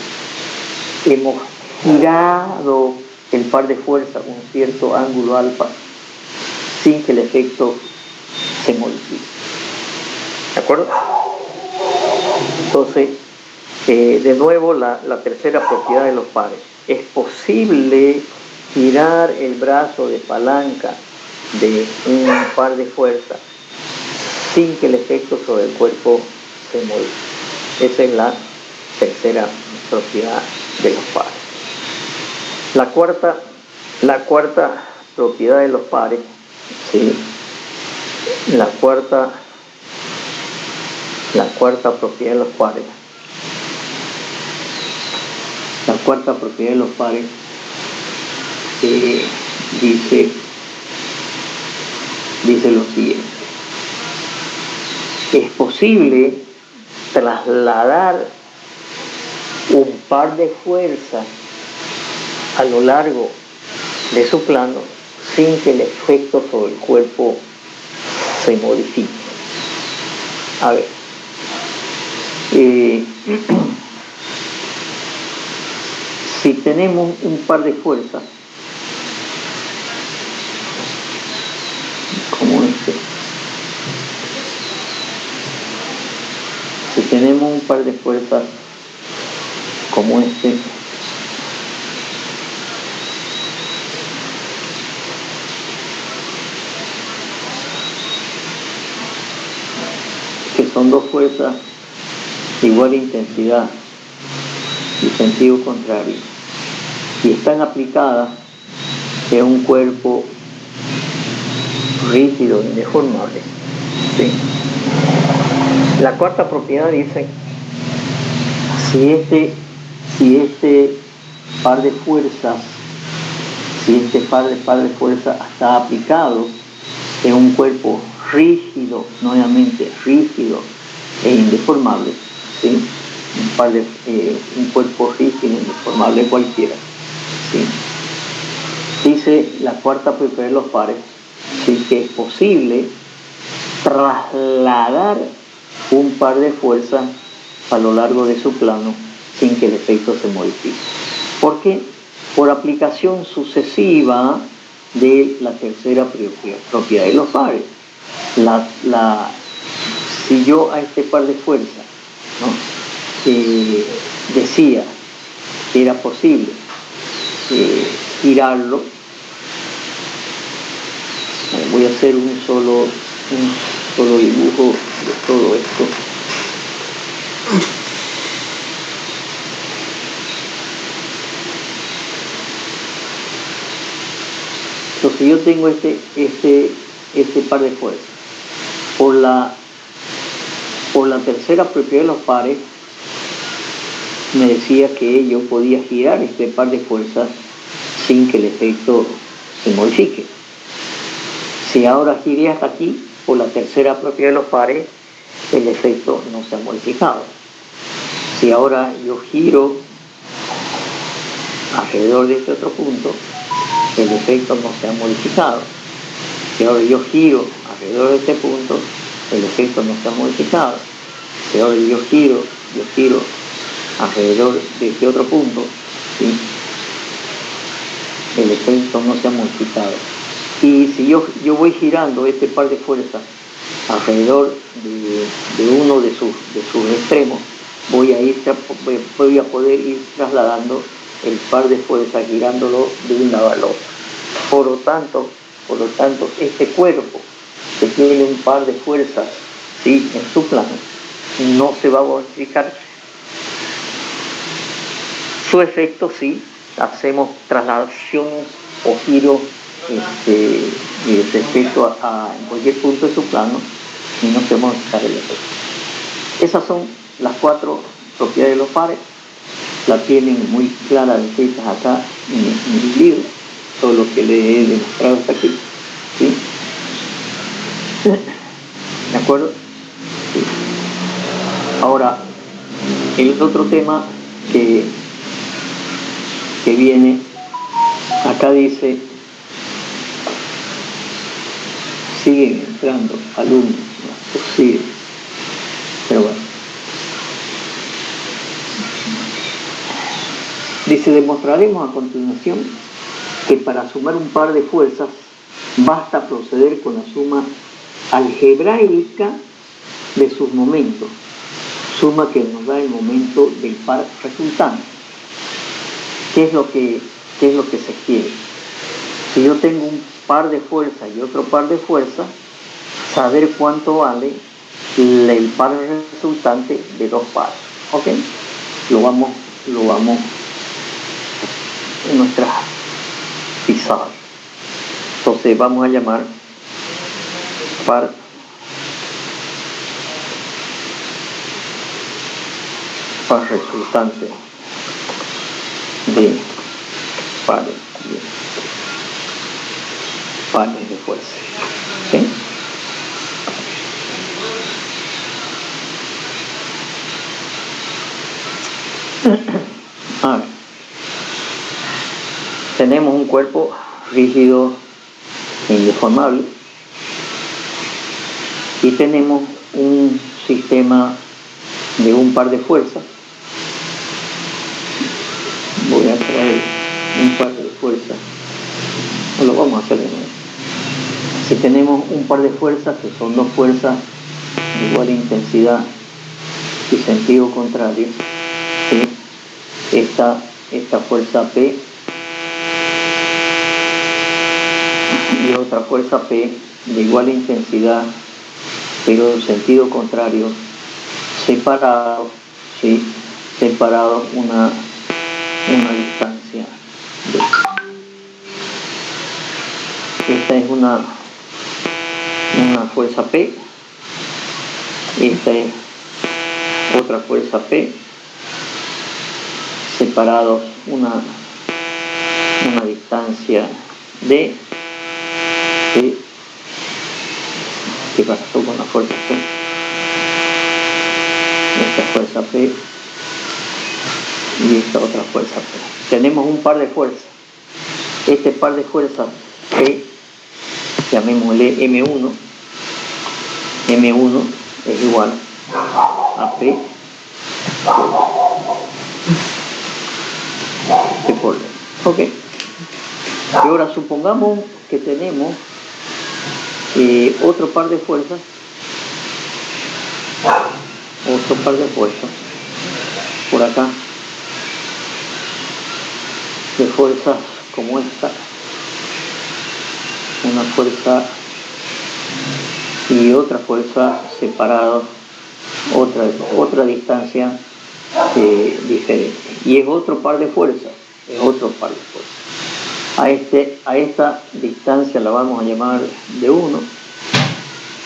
hemos girado el par de fuerzas un cierto ángulo alfa sin que el efecto se modifique. ¿De acuerdo? Entonces, de nuevo, la tercera propiedad de los pares. Es posible girar el brazo de palanca de un par de fuerzas sin que el efecto sobre el cuerpo se modifique. Esa es la tercera propiedad de los pares. La cuarta propiedad de los pares, ¿sí?, la cuarta propiedad de los pares. La cuarta propiedad de los pares dice lo siguiente: es posible trasladar un par de fuerzas a lo largo de su plano sin que el efecto sobre el cuerpo se modifique. A ver, si tenemos un par de fuerzas como este, que son dos fuerzas de igual intensidad y sentido contrario, y están aplicadas en un cuerpo rígido, indeformable, ¿sí? La cuarta propiedad dice: si este par de fuerzas está aplicado en un cuerpo rígido, nuevamente rígido e indeformable, ¿sí?, un cuerpo rígido, deformable cualquiera. ¿Sí? Dice la cuarta propiedad de los pares, ¿sí?, que es posible trasladar un par de fuerzas a lo largo de su plano sin que el efecto se modifique. ¿Por qué? Por aplicación sucesiva de la tercera propiedad de los pares. Si yo a este par de fuerzas, ¿no?, decía que era posible girarlo, voy a hacer un solo dibujo de todo esto. Entonces yo tengo este par de fuerzas. Por la tercera propiedad de los pares, me decía que yo podía girar este par de fuerzas sin que el efecto se modifique. Si ahora giré hasta aquí, por la tercera propiedad de los pares, el efecto no se ha modificado. Si ahora yo giro alrededor de este otro punto, el efecto no se ha modificado. Si ahora yo giro alrededor de este punto, el efecto no se ha modificado. Si ahora yo giro alrededor de este otro punto, ¿sí?, el efecto no se ha modificado. Y si yo voy girando este par de fuerzas alrededor de uno de sus extremos, voy a poder ir trasladando el par de fuerzas, girándolo de un lado al otro. Por lo tanto, este cuerpo que tiene un par de fuerzas, ¿sí?, en su plano, no se va a modificar. Su efecto, sí, hacemos traslaciones o giros respecto a cualquier punto de su plano y no se modificar el efecto. Esas son las cuatro propiedades de los pares. La tienen muy clara descritas acá en el libro, todo lo que le he demostrado hasta aquí, ¿sí? ¿De acuerdo? Sí. Ahora, el otro tema que viene, acá dice, siguen entrando alumnos, ¿no? Sí, pero bueno. Dice, demostraremos a continuación que para sumar un par de fuerzas basta proceder con la suma algebraica de sus momentos, suma que nos da el momento del par resultante. ¿Qué es lo que se quiere? Si yo tengo un par de fuerzas y otro par de fuerzas, saber cuánto vale el par resultante de dos pares. ¿Ok? Lo vamos en nuestra pizarra. Entonces vamos a llamar par resultante de pares de fuerza. ¿Sí? Ahora, tenemos un cuerpo rígido e indeformable y tenemos un sistema de un par de fuerzas. Voy a traer un par de fuerzas, lo vamos a hacer de nuevo. Si tenemos un par de fuerzas que son dos fuerzas de igual intensidad y sentido contrario, ¿sí?, esta fuerza P y otra fuerza P de igual intensidad pero sentido contrario, separados, ¿sí?, separados una distancia de. Esta es una fuerza P, esta es otra fuerza P, separados una distancia D, ¿sí?, que pasó con la fuerza P. Esta fuerza P y esta otra fuerza P. Tenemos un par de fuerzas. Este par de fuerzas P, llamémosle M1. M1 es igual a P por D. Ok. Y ahora supongamos que tenemos otro par de fuerzas. Otro par de fuerzas por acá, de fuerzas como esta, una fuerza y otra fuerza separadas, otra distancia diferente, y es otro par de fuerzas, a esta distancia la vamos a llamar D1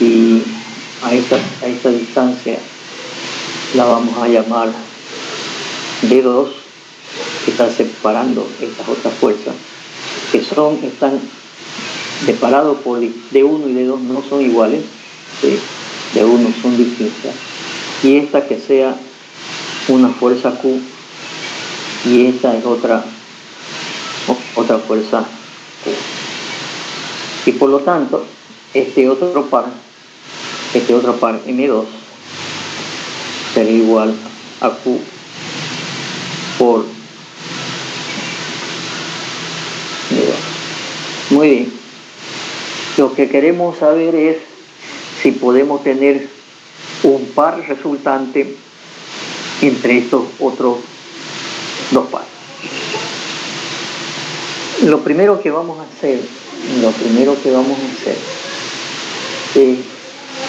y a esta distancia la vamos a llamar D2, que está separando estas otras fuerzas, que están separados por D1 y D2, no son iguales, ¿sí? D1 son distintas, y esta que sea una fuerza Q y esta es otra fuerza Q. Y por lo tanto, este otro par M2 será igual a Q por M2. Muy bien. Lo que queremos saber es si podemos tener un par resultante entre estos otros dos pares. Lo primero que vamos a hacer es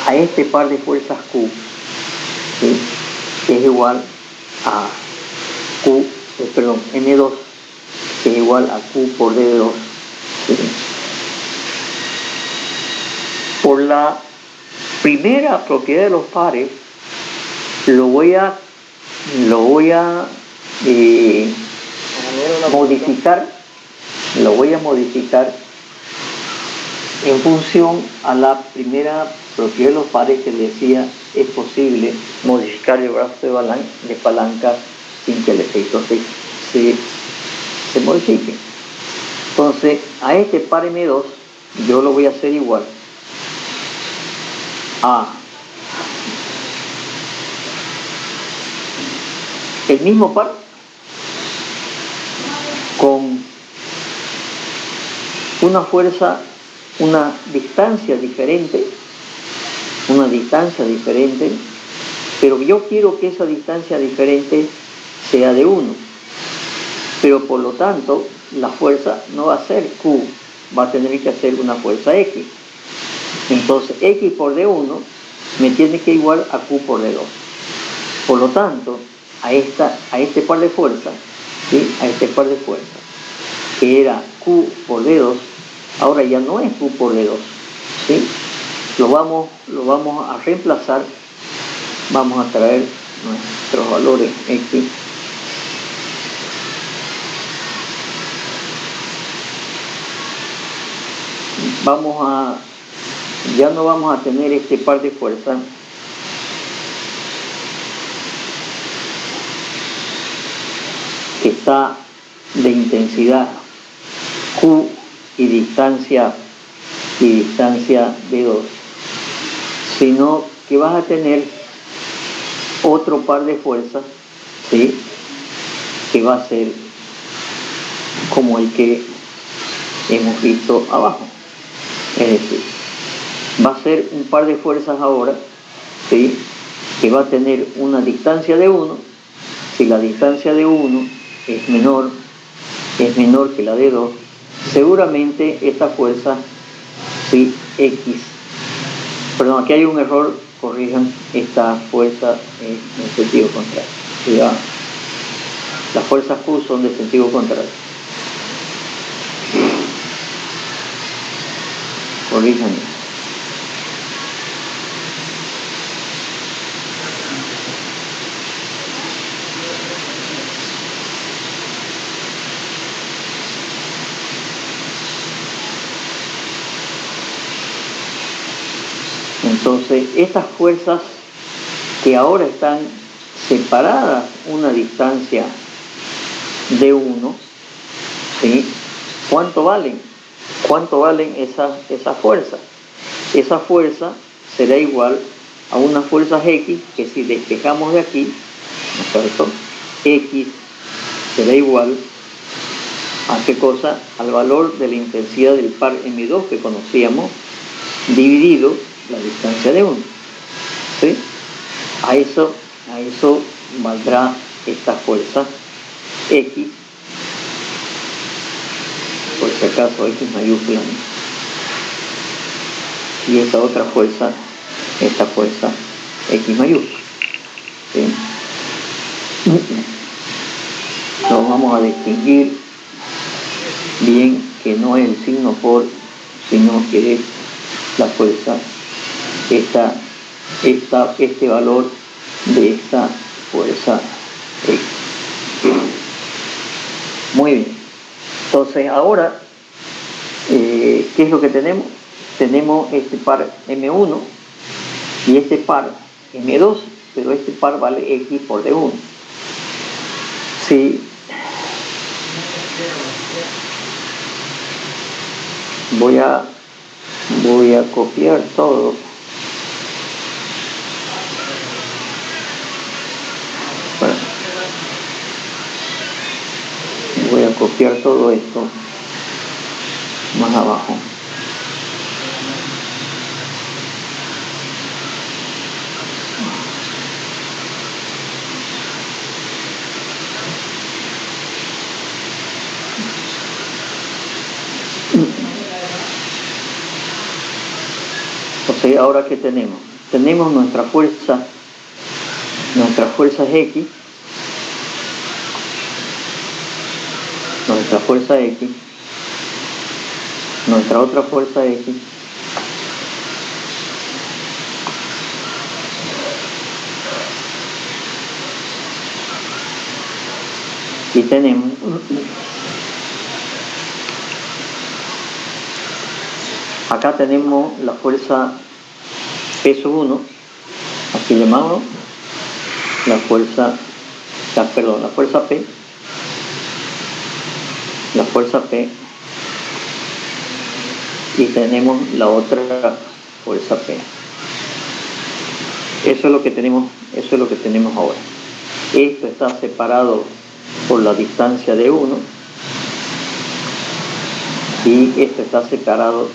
a este par de fuerzas Q, ¿sí? Que es igual a M2, que es igual a Q por D2, ¿sí? Por la primera propiedad de los pares lo voy a modificar en función a la primera propiedad de los pares que decía es posible modificar el brazo de palanca sin que el efecto se modifique. Entonces a este par M2 yo lo voy a hacer igual a el mismo par con una fuerza, una distancia diferente, pero yo quiero que esa distancia diferente sea de 1, pero por lo tanto la fuerza no va a ser Q, va a tener que hacer una fuerza X. Entonces X por D1 me tiene que igual a Q por D2. Por lo tanto, a este par de fuerzas, ¿sí? Que era Q por D2, ahora ya no es Q por D2, ¿sí? Lo vamos a reemplazar, vamos a traer nuestros valores X. Ya no vamos a tener este par de fuerzas, que está de intensidad Q y distancia D2, sino que vas a tener otro par de fuerzas, ¿sí? Que va a ser como el que hemos visto abajo, es decir, va a ser un par de fuerzas ahora, ¿sí? Que va a tener una distancia de 1. Si la distancia de 1 es menor que la de 2, seguramente esta fuerza, ¿sí? X, perdón, aquí hay un error, corrijan, esta fuerza es en sentido contrario, ¿sí? Las fuerzas Q son de sentido contrario, corrijan eso. Entonces, estas fuerzas que ahora están separadas una distancia de 1, ¿sí? ¿Cuánto valen? ¿Cuánto valen esas fuerzas? Esa fuerza será igual a unas fuerzas X, que si despejamos de aquí, ¿no es cierto? X será igual a qué cosa? Al valor de la intensidad del par M2 que conocíamos, dividido la distancia de 1. ¿Sí? A eso valdrá esta fuerza X, por si acaso X mayúscula, y esta otra fuerza, esta fuerza X mayúscula. ¿Sí? Lo vamos a distinguir bien, que no es el signo por, sino que es la fuerza, este valor de esta fuerza X. Muy bien. Entonces ahora, ¿qué es lo que tenemos? Tenemos este par M1 y este par M2, pero este par vale X por D1. Sí. Voy a copiar todo. Bueno, voy a copiar todo esto más abajo. Entonces, ahora ¿qué tenemos? Tenemos nuestras fuerzas X, nuestra fuerza X, nuestra otra fuerza X, y tenemos acá tenemos la fuerza peso 1, así llamado, la fuerza P, y tenemos la otra fuerza P. Eso es lo que tenemos ahora. Esto está separado por la distancia de 1 y esto está separado,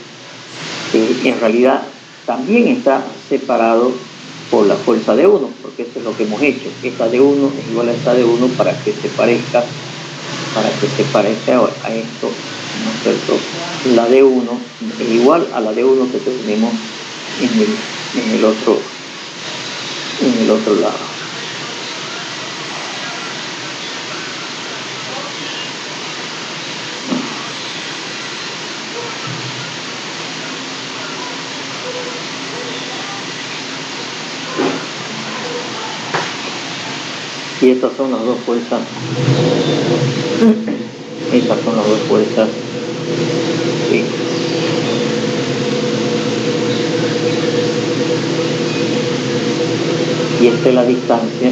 en realidad también está separado por la fuerza de 1, porque eso es lo que hemos hecho. Esta de 1 es igual a esta de 1 para que se parezca a esto, ¿no es cierto? La de 1 es igual a la de 1 que tenemos en el otro lado. Y estas son las dos fuerzas. Estas son las dos fuerzas. Sí. Y esta es la distancia.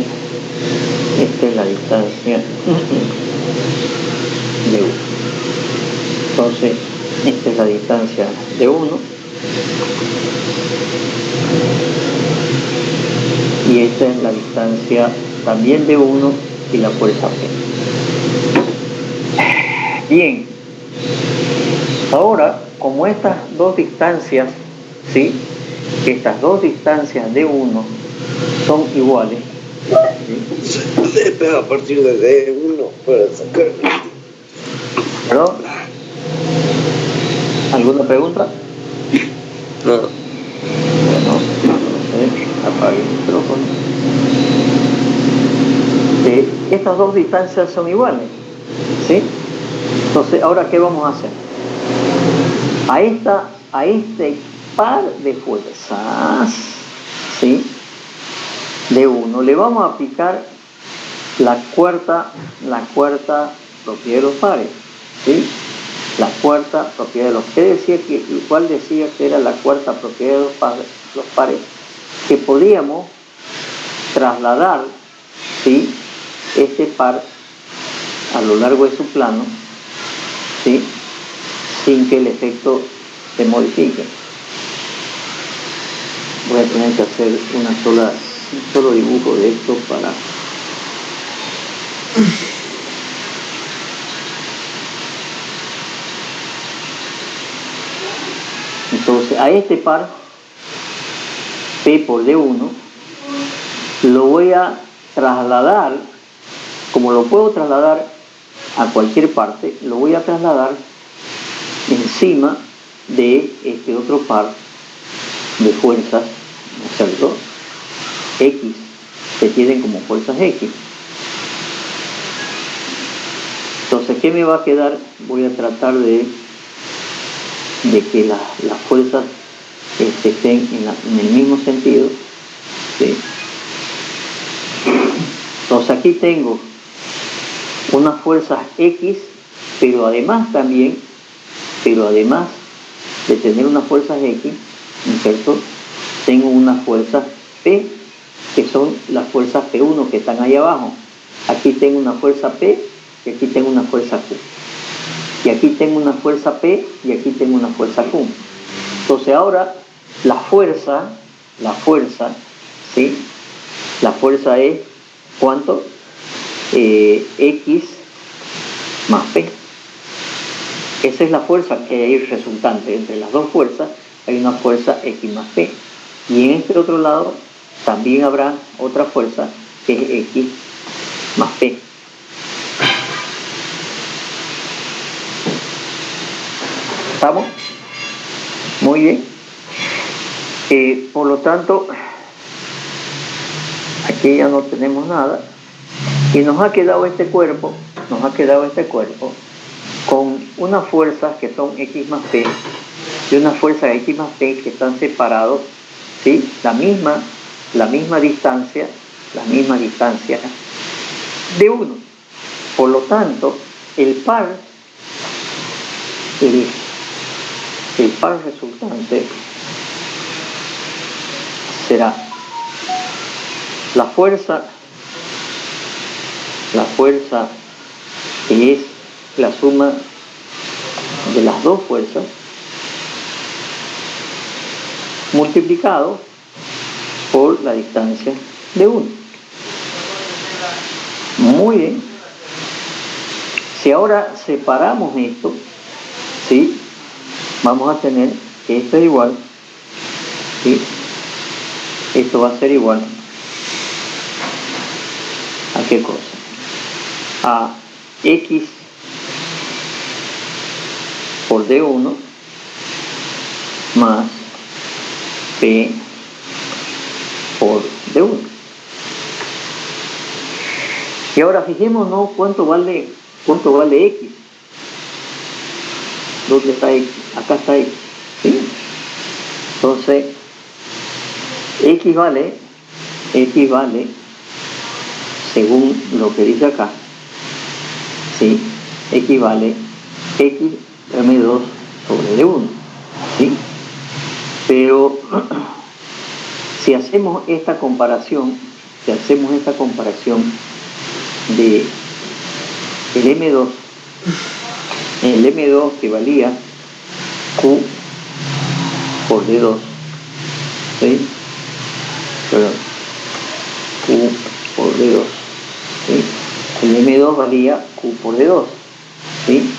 Esta es la distancia de 1. Entonces, esta es la distancia de 1. Y esta es la distancia también de 1 y la fuerza P. Bien. Ahora, como estas dos distancias, ¿sí? Estas dos distancias de 1 son iguales. ¿Sí? A partir de D1 para sacar. ¿Perdón? ¿Alguna pregunta? No. Bueno, apague el micrófono. Estas dos distancias son iguales, ¿sí? Entonces, ahora, ¿qué vamos a hacer? A este par de fuerzas, ¿sí? De 1, le vamos a aplicar la cuarta propiedad de los pares, ¿sí? La cuarta propiedad de los pares. ¿Cuál decía que era la cuarta propiedad de los pares? Que podíamos trasladar, ¿sí? Este par a lo largo de su plano, ¿sí? Sin que el efecto se modifique. Voy a tener que hacer un solo dibujo de esto para... Entonces, a este par, P por D1, lo voy a trasladar, como lo puedo trasladar a cualquier parte, lo voy a trasladar encima de este otro par de fuerzas, ¿no es cierto? X, que tienen como fuerzas X. Entonces, ¿qué me va a quedar? Voy a tratar de que las fuerzas estén en el mismo sentido, ¿sí? Entonces aquí tengo unas fuerzas X, pero además de tener unas fuerzas X, ¿no es cierto?, tengo unas fuerzas P, que son las fuerzas P1 que están ahí abajo. Aquí tengo una fuerza P y aquí tengo una fuerza Q. Y aquí tengo una fuerza P y aquí tengo una fuerza Q. Entonces ahora la fuerza, ¿sí? La fuerza es ¿cuánto? X más P. Esa es la fuerza que hay resultante. Entre las dos fuerzas hay una fuerza X más P. Y en este otro lado también habrá otra fuerza que es X más P. ¿Estamos? Muy bien. Por lo tanto, aquí ya no tenemos nada. Y nos ha quedado este cuerpo con unas fuerzas que son X más P y unas fuerzas X más P que están separados, ¿sí? La misma distancia de 1. Por lo tanto, el par resultante será la fuerza que es la suma de las dos fuerzas multiplicado por la distancia de 1. Muy bien. Si ahora separamos esto, ¿sí?, vamos a tener que esto es igual, ¿sí?, esto va a ser igual ¿a qué cosa? A X por D1 más P por D1. Y ahora fijémonos cuánto vale X. ¿Dónde está X? Acá está X, ¿sí? Entonces, X vale, según lo que dice acá, ¿sí?, X vale X M2 sobre D1, ¿sí? Pero si hacemos esta comparación de el M2 que valía Q por D2, ¿sí?, perdón, Q por D2, ¿sí?, el M2 valía Q por D2, ¿sí?,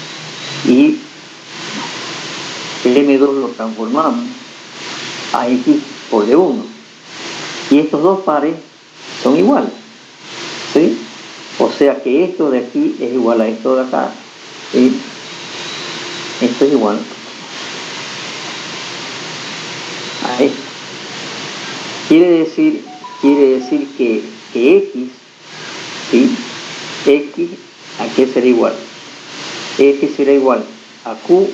y el M2 lo transformamos a X por D1, y estos dos pares son iguales, ¿sí? O sea que esto de aquí es igual a esto de acá, ¿sí? Esto es igual a esto. Quiere decir que X, ¿sí?, X, ¿a qué será igual? X será igual a Q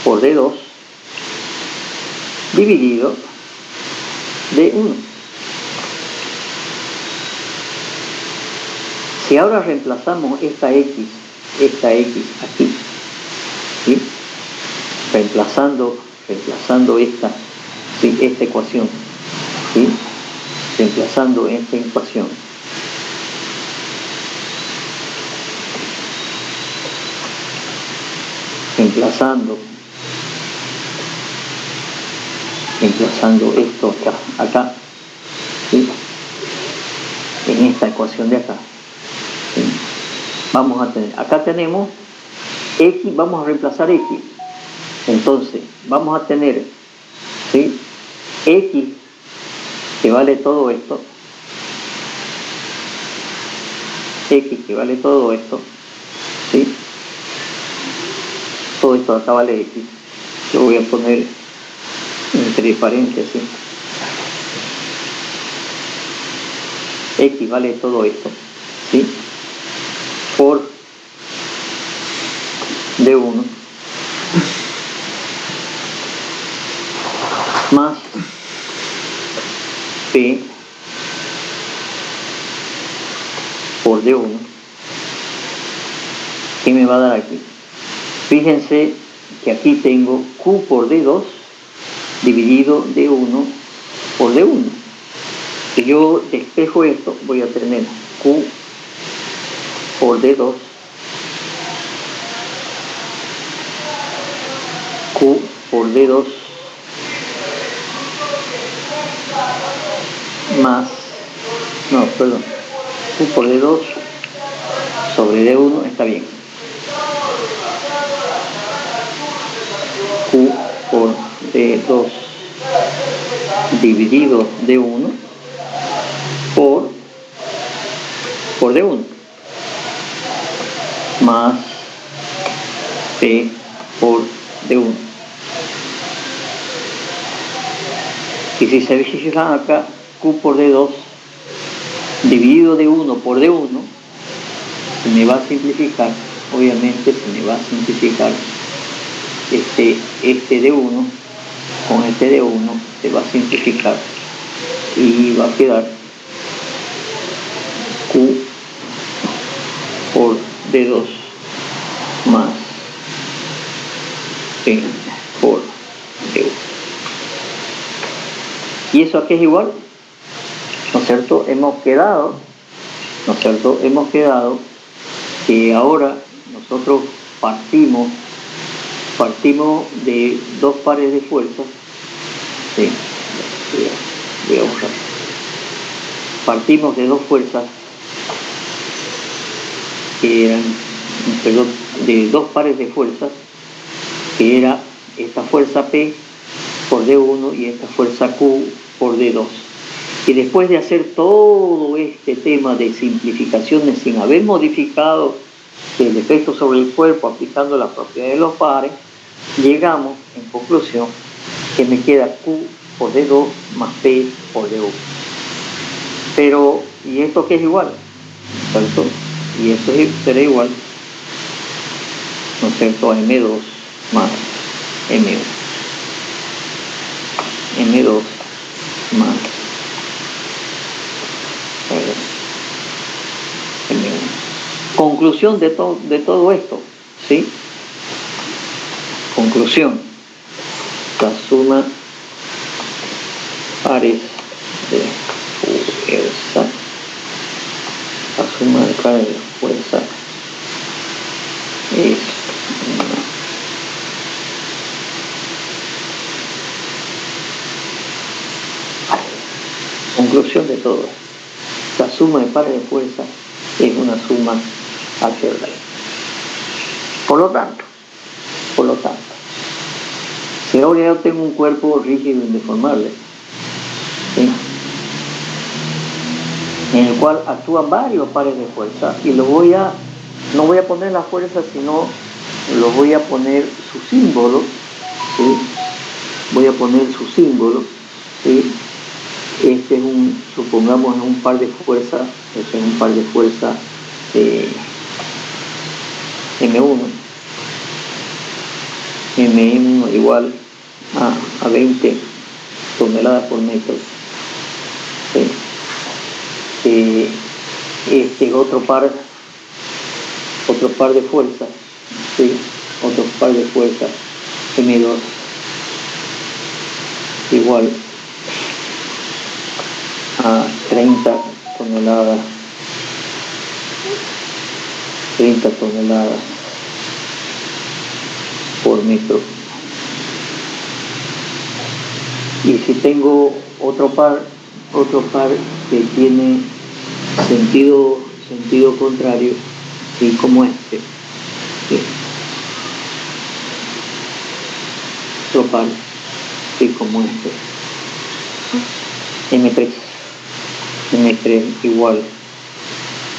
por D2 dividido D1. Si ahora reemplazamos esta X aquí, ¿sí?, reemplazando esta, ¿sí?, esta ecuación, ¿sí?, reemplazando esta ecuación, reemplazando esto acá, ¿sí? En esta ecuación de acá, ¿sí? Vamos a tener, acá tenemos x, vamos a reemplazar x, entonces vamos a tener, ¿sí? X que vale todo esto, x que vale todo esto, ¿sí? Todo esto acá vale x, yo voy a poner entre paréntesis, x vale todo esto, ¿sí? Por D1 más P por D1. ¿Qué me va a dar aquí? Fíjense que aquí tengo Q por D2 dividido D1 por D1. Si yo despejo esto, voy a tener Q por D2, Q por D2 más, no, perdón, Q por D2 sobre D1, está bien. Q por D2 dividido D1 por D1 más P por D1. Y si se fijan acá, Q por D2 dividido D1 por D1, se me va a simplificar, obviamente se me va a simplificar este D1 con este D1, se va a simplificar y va a quedar Q por D2 más P por D1. ¿Y eso a qué es igual? ¿No es cierto? Hemos quedado que ahora nosotros partimos de dos pares de fuerzas, ¿sí? Voy a buscar. Partimos de dos fuerzas que eran, perdón, de dos pares de fuerzas, que era esta fuerza P por D1 y esta fuerza Q por D2. Y después de hacer todo este tema de simplificaciones sin haber modificado el efecto sobre el cuerpo aplicando las propiedades de los pares, llegamos en conclusión que me queda Q por D2 más P por D1. Pero, ¿y esto qué es igual? ¿No es cierto? Y esto será igual, ¿no es cierto?, a M2 más M1. M2 más M1. Conclusión de todo esto, ¿sí? Conclusión. La suma pares de fuerza. La suma de pares de fuerza es conclusión de todo. La suma de pares de fuerza es una suma álgebra. Por lo tanto, si ahora yo tengo un cuerpo rígido e indeformable, ¿sí?, en el cual actúan varios pares de fuerza, y no voy a poner la fuerza, sino lo voy a poner su símbolo, ¿sí? Voy a poner su símbolo, ¿sí? Este es supongamos un par de fuerza, este es un par de fuerza M1, M1 igual a 20 toneladas por metro. ¿Sí? Este es otro par de fuerzas, ¿sí? Otro par de fuerzas M2 igual a 30 toneladas por metro. Y si tengo otro par que tiene sentido contrario, ¿sí? Como este, ¿sí? Otro par, ¿sí? Como este, M3 igual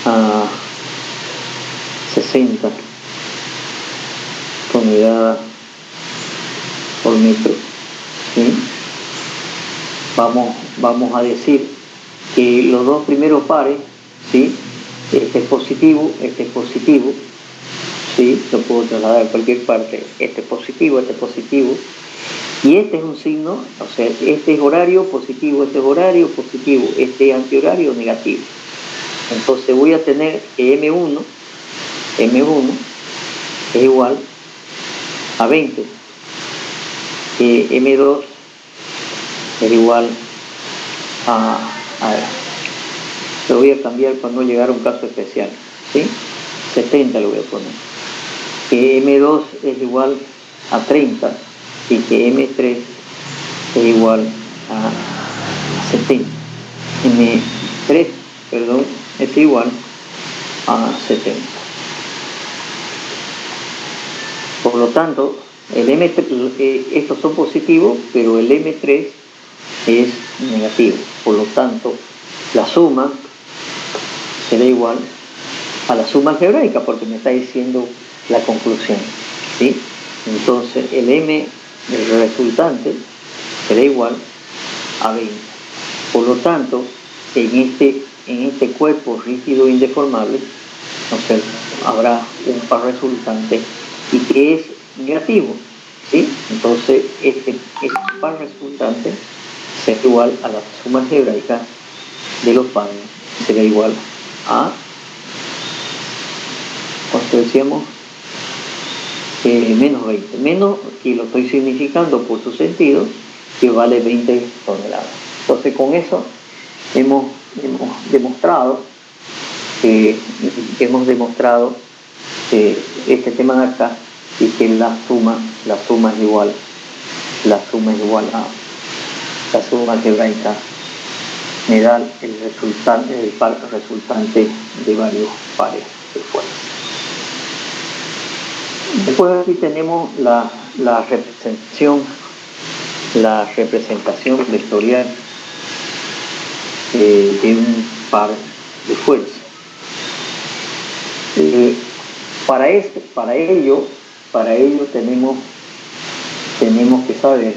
a 60 toneladas por metro, ¿sí? Vamos a decir que los dos primeros pares, ¿sí? Este es positivo, ¿sí? Lo puedo trasladar a cualquier parte, este es positivo, y este es un signo, o sea, este es horario positivo, este es antihorario negativo. Entonces voy a tener que M1 es igual a 20, que M2 es igual a lo voy a cambiar para no llegar a un caso especial, ¿sí? 70 lo voy a poner, que M2 es igual a 30 y que M3 es igual a 70. M3, perdón, es igual a 70. Por lo tanto, el M3, estos son positivos, pero el M3 es negativo. Por lo tanto, la suma será igual a la suma algebraica, porque me está diciendo la conclusión, ¿sí? Entonces, el M del resultante será igual a 20. Por lo tanto, en este cuerpo rígido indeformable, o sea, habrá un par resultante y que es negativo, ¿sí? Entonces, este par resultante será igual a la suma algebraica de los pares, será igual a, como decíamos, menos 20, menos que lo estoy significando por su sentido, que vale 20 toneladas. Entonces, con eso hemos demostrado este tema de acá, y que la suma es igual a la suma algebraica me da el par resultante de varios pares de fuerza. Después aquí tenemos la representación vectorial de un par de fuerza. Para ello tenemos que saber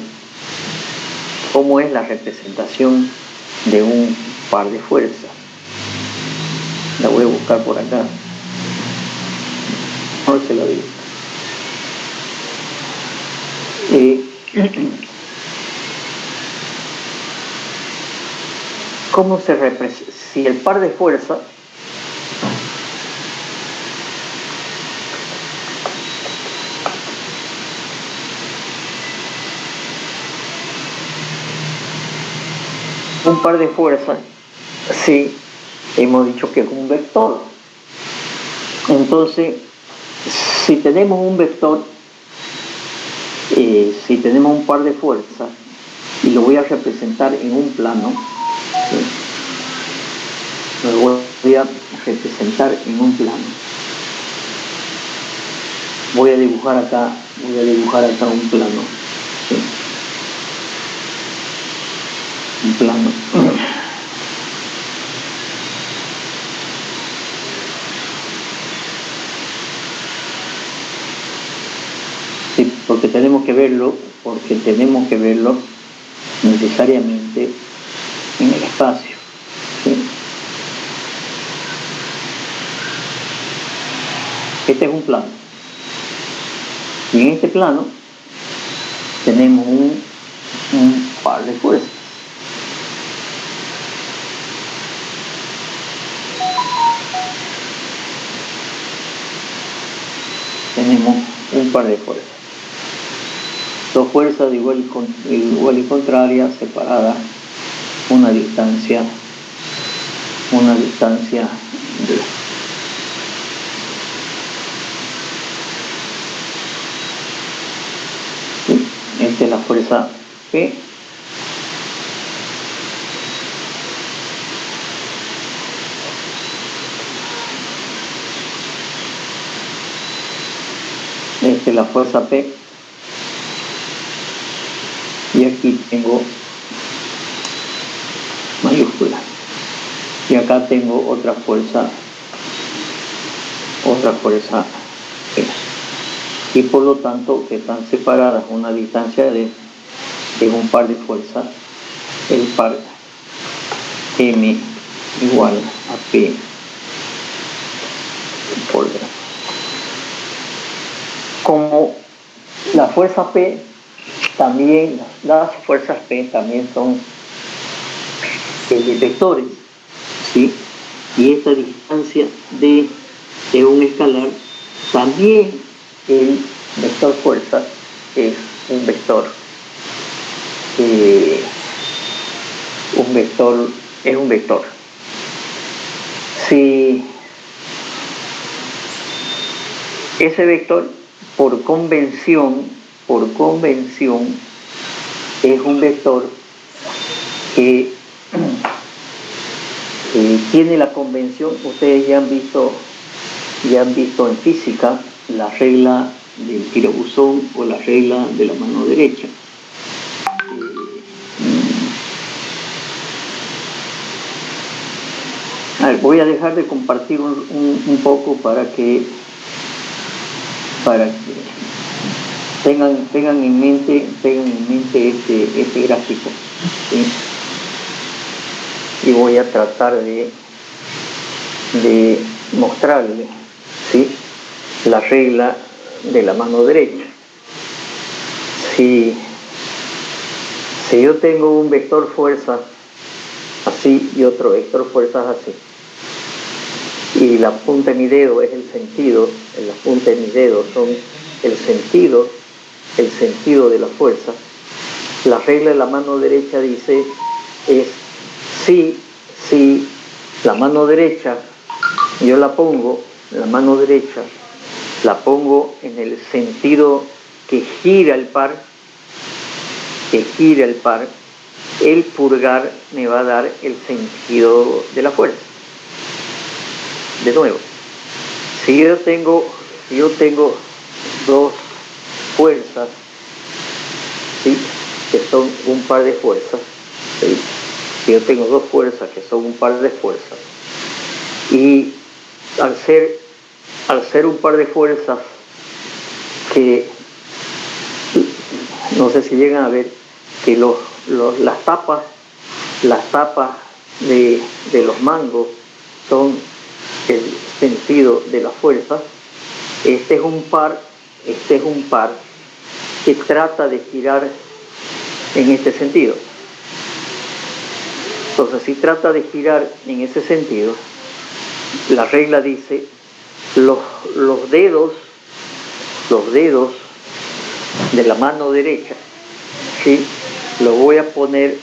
cómo es la representación de un par de fuerzas. La voy a buscar por acá. No se la digo. ¿Cómo se representa? Si el par de fuerza sí, hemos dicho que es un vector. Entonces, si tenemos un vector, si tenemos un par de fuerzas, y lo voy a representar en un plano, ¿sí? Lo voy a representar en un plano. Voy a dibujar acá un plano, ¿sí? Un plano. Sí, porque tenemos que verlo necesariamente en el espacio, ¿sí? Este es un plano, y en este plano tenemos un par de fuerzas. Tenemos un par de fuerzas. Dos fuerzas de igual y contraria, separadas una distancia d. fuerza P. Esta es la fuerza P. Y aquí tengo mayúscula. Y acá tengo otra fuerza P. Y por lo tanto que están separadas a una distancia de un par de fuerzas, el par M igual a P por grado. Como la fuerza P también, las fuerzas P también son vectores, ¿sí? Y esta distancia de un escalar, también el vector fuerza es un vector es un vector. Si ese vector por convención es un vector que tiene la convención, ustedes ya han visto en física la regla del tirabuzón o la regla de la mano derecha. A ver, voy a dejar de compartir un poco para que tengan en mente este gráfico, ¿sí? Y voy a tratar de mostrarles, ¿sí?, la regla de la mano derecha. Si yo tengo un vector fuerza así y otro vector fuerzas así, y la punta de mi dedo es el sentido, la punta de mi dedo son el sentido de la fuerza, la regla de la mano derecha dice es si la mano derecha yo la pongo en el sentido que gira el par, el pulgar me va a dar el sentido de la fuerza. De nuevo, si yo tengo dos fuerzas, ¿sí?, que son un par de fuerzas, ¿sí?, si yo tengo dos fuerzas que son un par de fuerzas, y al ser un par de fuerzas que no sé si llegan a ver que las tapas de los mangos son el sentido de las fuerzas. Este es un par que trata de girar en este sentido. Entonces, si trata de girar en ese sentido, la regla dice los dedos de la mano derecha, ¿sí?, lo voy a poner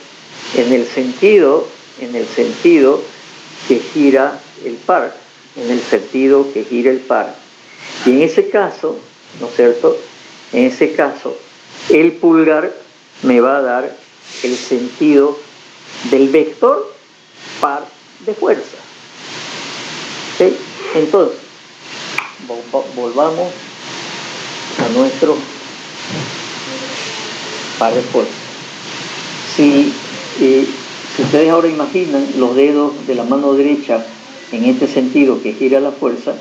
en el sentido que gira el par, y en ese caso, ¿no es cierto?, en ese caso el pulgar me va a dar el sentido del vector par de fuerza, ¿sí? Entonces volvamos a nuestro par de fuerza. Si ustedes ahora imaginan los dedos de la mano derecha en este sentido que gira la fuerza,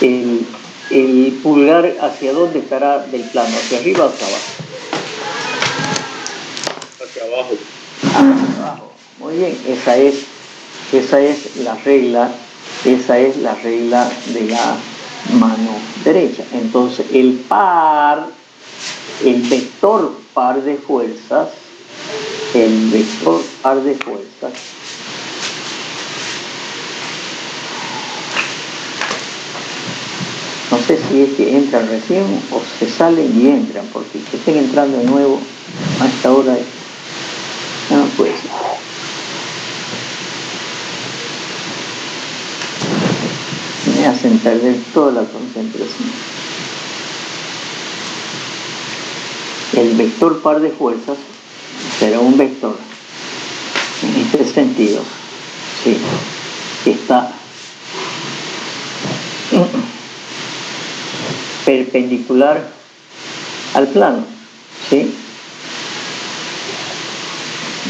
el pulgar ¿hacia dónde estará del plano? ¿Hacia arriba o hacia abajo? Hacia abajo. Hacia abajo. Muy bien, esa es la regla de la mano derecha. Entonces el vector par de fuerzas, no sé si es que entran recién o se salen y entran, porque que estén entrando de nuevo a esta hora no puede ser. Me hacen perder toda la concentración. el vector par de fuerzas será un vector en este sentido, ¿sí? Que está perpendicular al plano, ¿sí?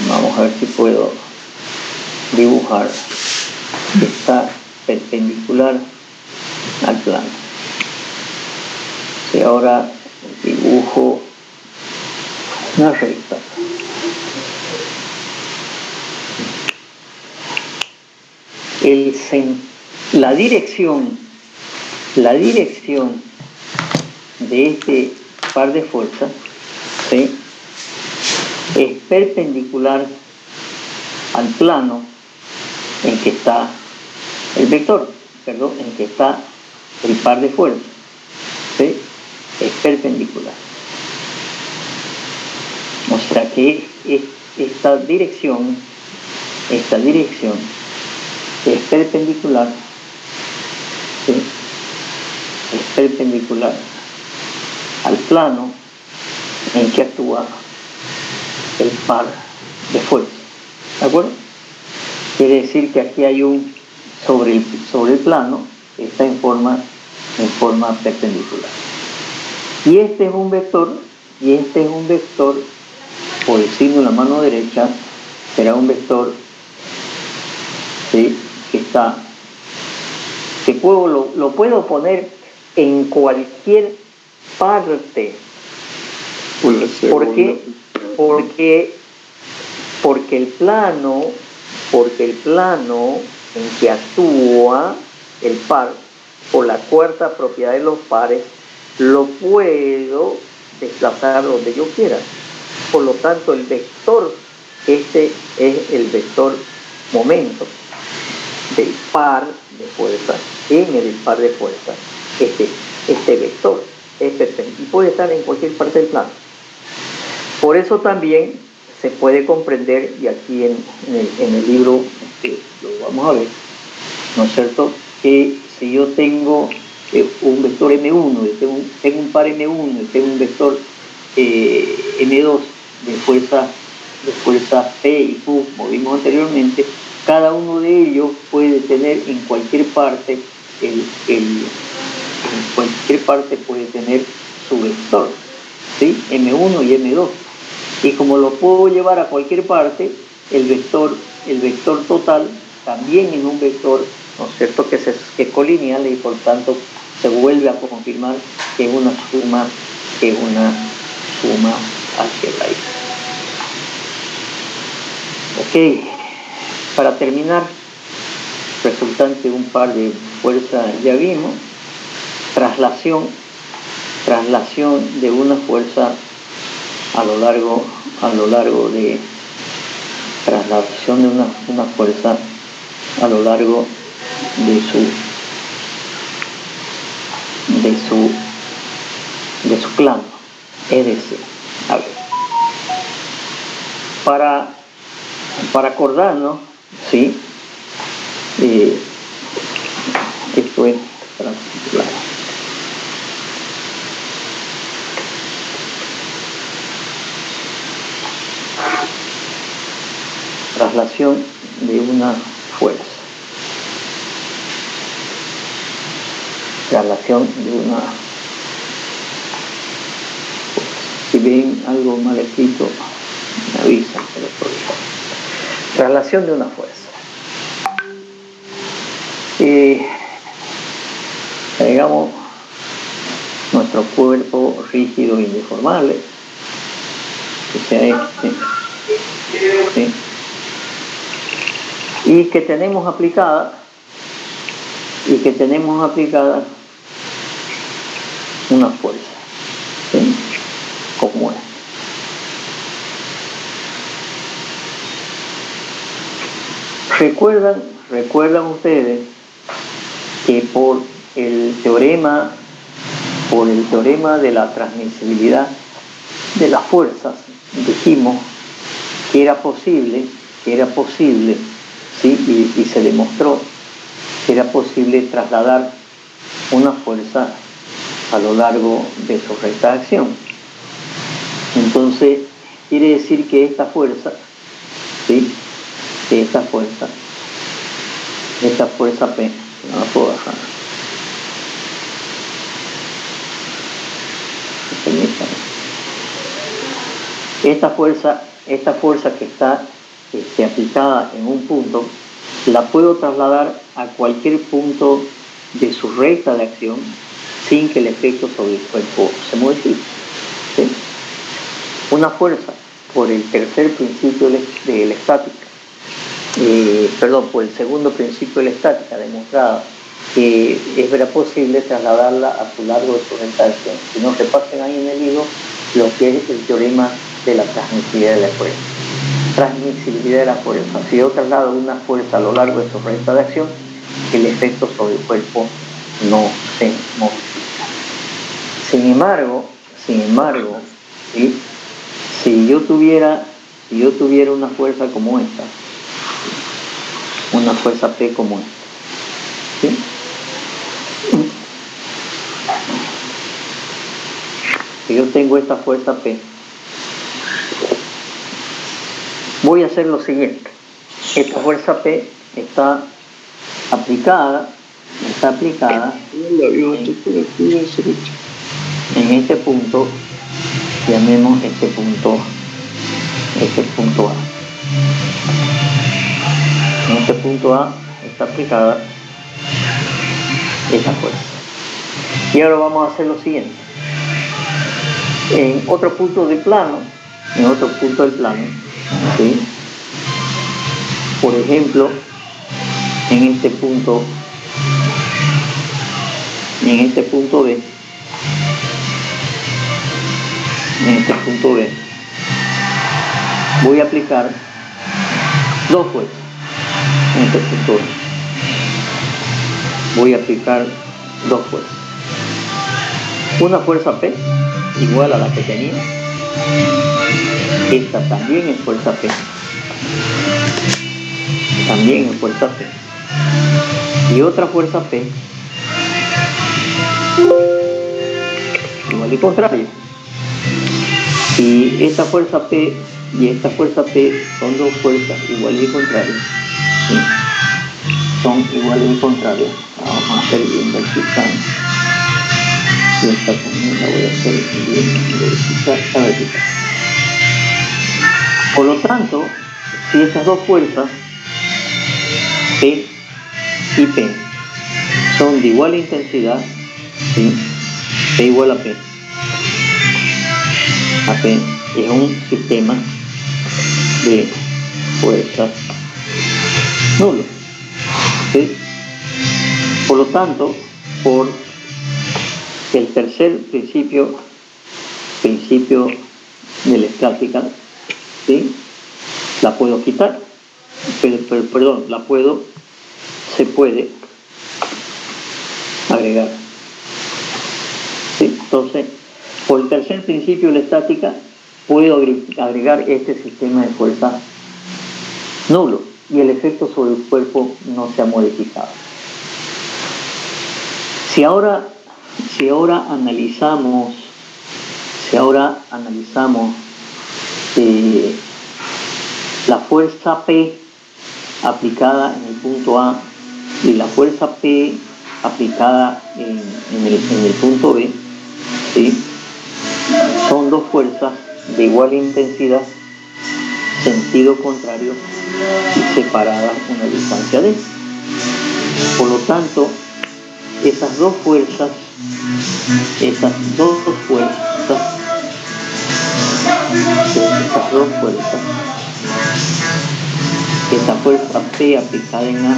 Vamos a ver si puedo dibujar que está perpendicular al plano. Y ahora dibujo una recta. La dirección de este par de fuerzas, ¿sí?, es perpendicular al plano en que está el vector, perdón, en que está el par de fuerzas, ¿sí? Es perpendicular. O sea que esta dirección es perpendicular, ¿sí?, es perpendicular al plano en que actúa el par de fuerzas. ¿De acuerdo? Quiere decir que aquí hay un sobre el plano que está en forma perpendicular. Y este es un vector, por el signo de la mano derecha, será un vector, ¿sí?, que lo puedo poner en cualquier parte. ¿Por qué? Porque el plano en que actúa el par, por la cuarta propiedad de los pares, lo puedo desplazar donde yo quiera. Por lo tanto, el vector, este es el vector momento del par de fuerza en el par de fuerza. Este vector es perpendicular y puede estar en cualquier parte del plano. Por eso también se puede comprender, y aquí en el libro lo vamos a ver, ¿no es cierto?, que si yo tengo un vector M1, tengo un par M1 y tengo un vector M2 de fuerza P y Q, como vimos anteriormente, cada uno de ellos puede tener en cualquier parte, puede tener su vector, ¿sí?, M1 y M2. Y como lo puedo llevar a cualquier parte, el vector total también es un vector, ¿no es cierto?, que es colineal y por tanto se vuelve a confirmar que es una suma algebraica. Ok, para terminar, resultante de un par de fuerzas ya vimos, traslación de una fuerza a lo largo de traslación de una fuerza a lo largo de su plano. Es decir, a ver, para acordarnos, ¿sí?, esto es traslación de una fuerza. Si ven algo mal escrito, me avisan. Traslación de una fuerza. Digamos, nuestro cuerpo rígido e indeformable, que sea este, ¿sí?, y que tenemos aplicada una fuerza, ¿sí?, como esta. ¿Recuerdan ustedes que por el teorema de la transmisibilidad de las fuerzas dijimos que era posible, ¿sí?, y se demostró que era posible trasladar una fuerza a lo largo de su recta de acción? Entonces, quiere decir que esta fuerza, ¿sí? Que esta fuerza P, no la puedo bajar. Esta fuerza que está aplicada en un punto, la puedo trasladar a cualquier punto de su recta de acción sin que el efecto sobre el cuerpo se modifique. ¿Sí? Una fuerza por el tercer principio de la estática, por el segundo principio de la estática, demostrada que es posible trasladarla a su largo de su recta de acción. Si no, repasen ahí en el libro lo que es el teorema de la transmisibilidad de la fuerza. Transmisibilidad de la fuerza. Si yo traslado una fuerza a lo largo de su recta de acción, el efecto sobre el cuerpo no se modifica. Sin embargo, ¿sí? si yo tuviera una fuerza como esta, una fuerza P como esta, ¿sí? Si yo tengo esta fuerza P, voy a hacer lo siguiente. Esta fuerza P está aplicada en este punto, llamemos este punto A. En este punto A está aplicada esta fuerza. Y ahora vamos a hacer lo siguiente. En otro punto del plano, ¿sí? Por ejemplo, en este punto B, voy a aplicar dos fuerzas. En este punto B voy a aplicar dos fuerzas. Una fuerza P igual a la que tenía. Esta también es fuerza P. Y otra fuerza P igual y contrario. Y esta fuerza P y esta fuerza P son dos fuerzas iguales y contrarias. ¿Sí? Son iguales y contrarias. Vamos a hacer bien vertical. Y esta también la voy a hacer bien vertical. Por lo tanto, si estas dos fuerzas, P y P, son de igual intensidad, ¿sí? P igual a P. AP es un sistema de fuerzas nulo. ¿Sí? Por lo tanto, por el tercer principio de la estática, ¿sí? La puedo quitar, se puede agregar. ¿Sí? Entonces, por el tercer principio de la estática, puedo agregar este sistema de fuerza nulo y el efecto sobre el cuerpo no se ha modificado. Si ahora analizamos la fuerza P aplicada en el punto A y la fuerza P aplicada en el punto B, ¿sí? Son dos fuerzas de igual intensidad, sentido contrario y separadas una distancia d. Por lo tanto, esas dos fuerzas, esta fuerza P aplicada en A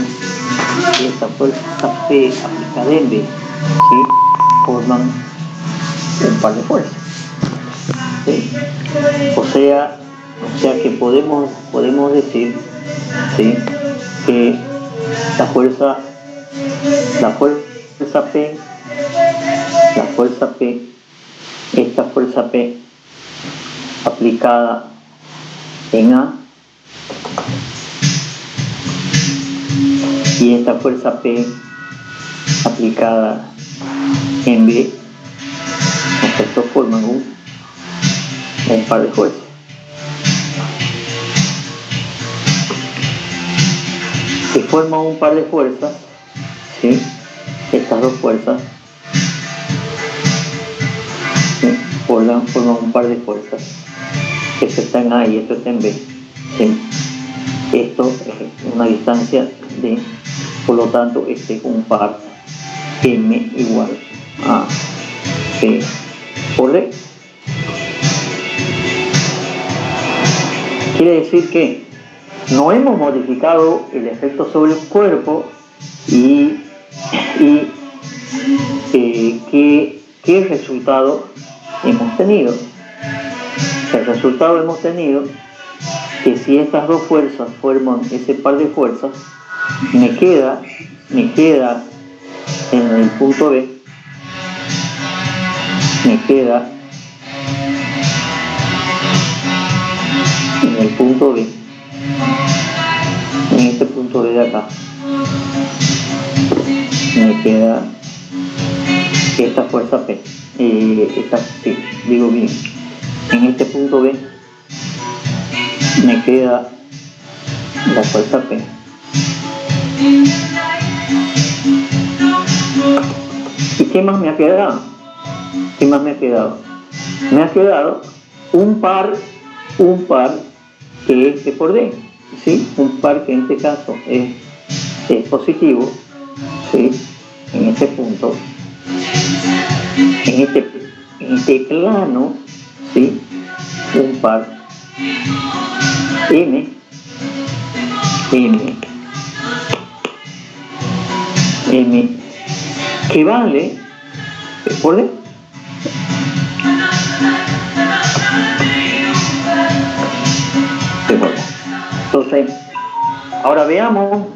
y esta fuerza P aplicada en B, ¿sí? Forman un par de fuerzas. ¿Sí? O sea que podemos decir, ¿sí? Que esta fuerza P, esta fuerza P aplicada en A y esta fuerza P aplicada en B, estos forman un un par de fuerzas. Se forma un par de fuerzas, ¿sí? Estas dos fuerzas, ¿sí? forman un par de fuerzas. Esto está en A y esto está en B, ¿sí? Esto es una distancia de, por lo tanto, este es un par M igual a P por D. Quiere decir que no hemos modificado el efecto sobre el cuerpo y qué resultado hemos tenido. El resultado hemos tenido que si estas dos fuerzas forman ese par de fuerzas, me queda en el punto B, me queda en el punto B, en este punto B de acá, me queda esta fuerza P, sí, digo bien, en este punto B me queda la fuerza P. ¿Y qué más me ha quedado? ¿Qué más me ha quedado? Me ha quedado un par que es P por D, ¿sí? Un par que en este caso es positivo, ¿sí? En este punto, en este plano, ¿sí? Un par M que vale P por D. Entonces, ahora veamos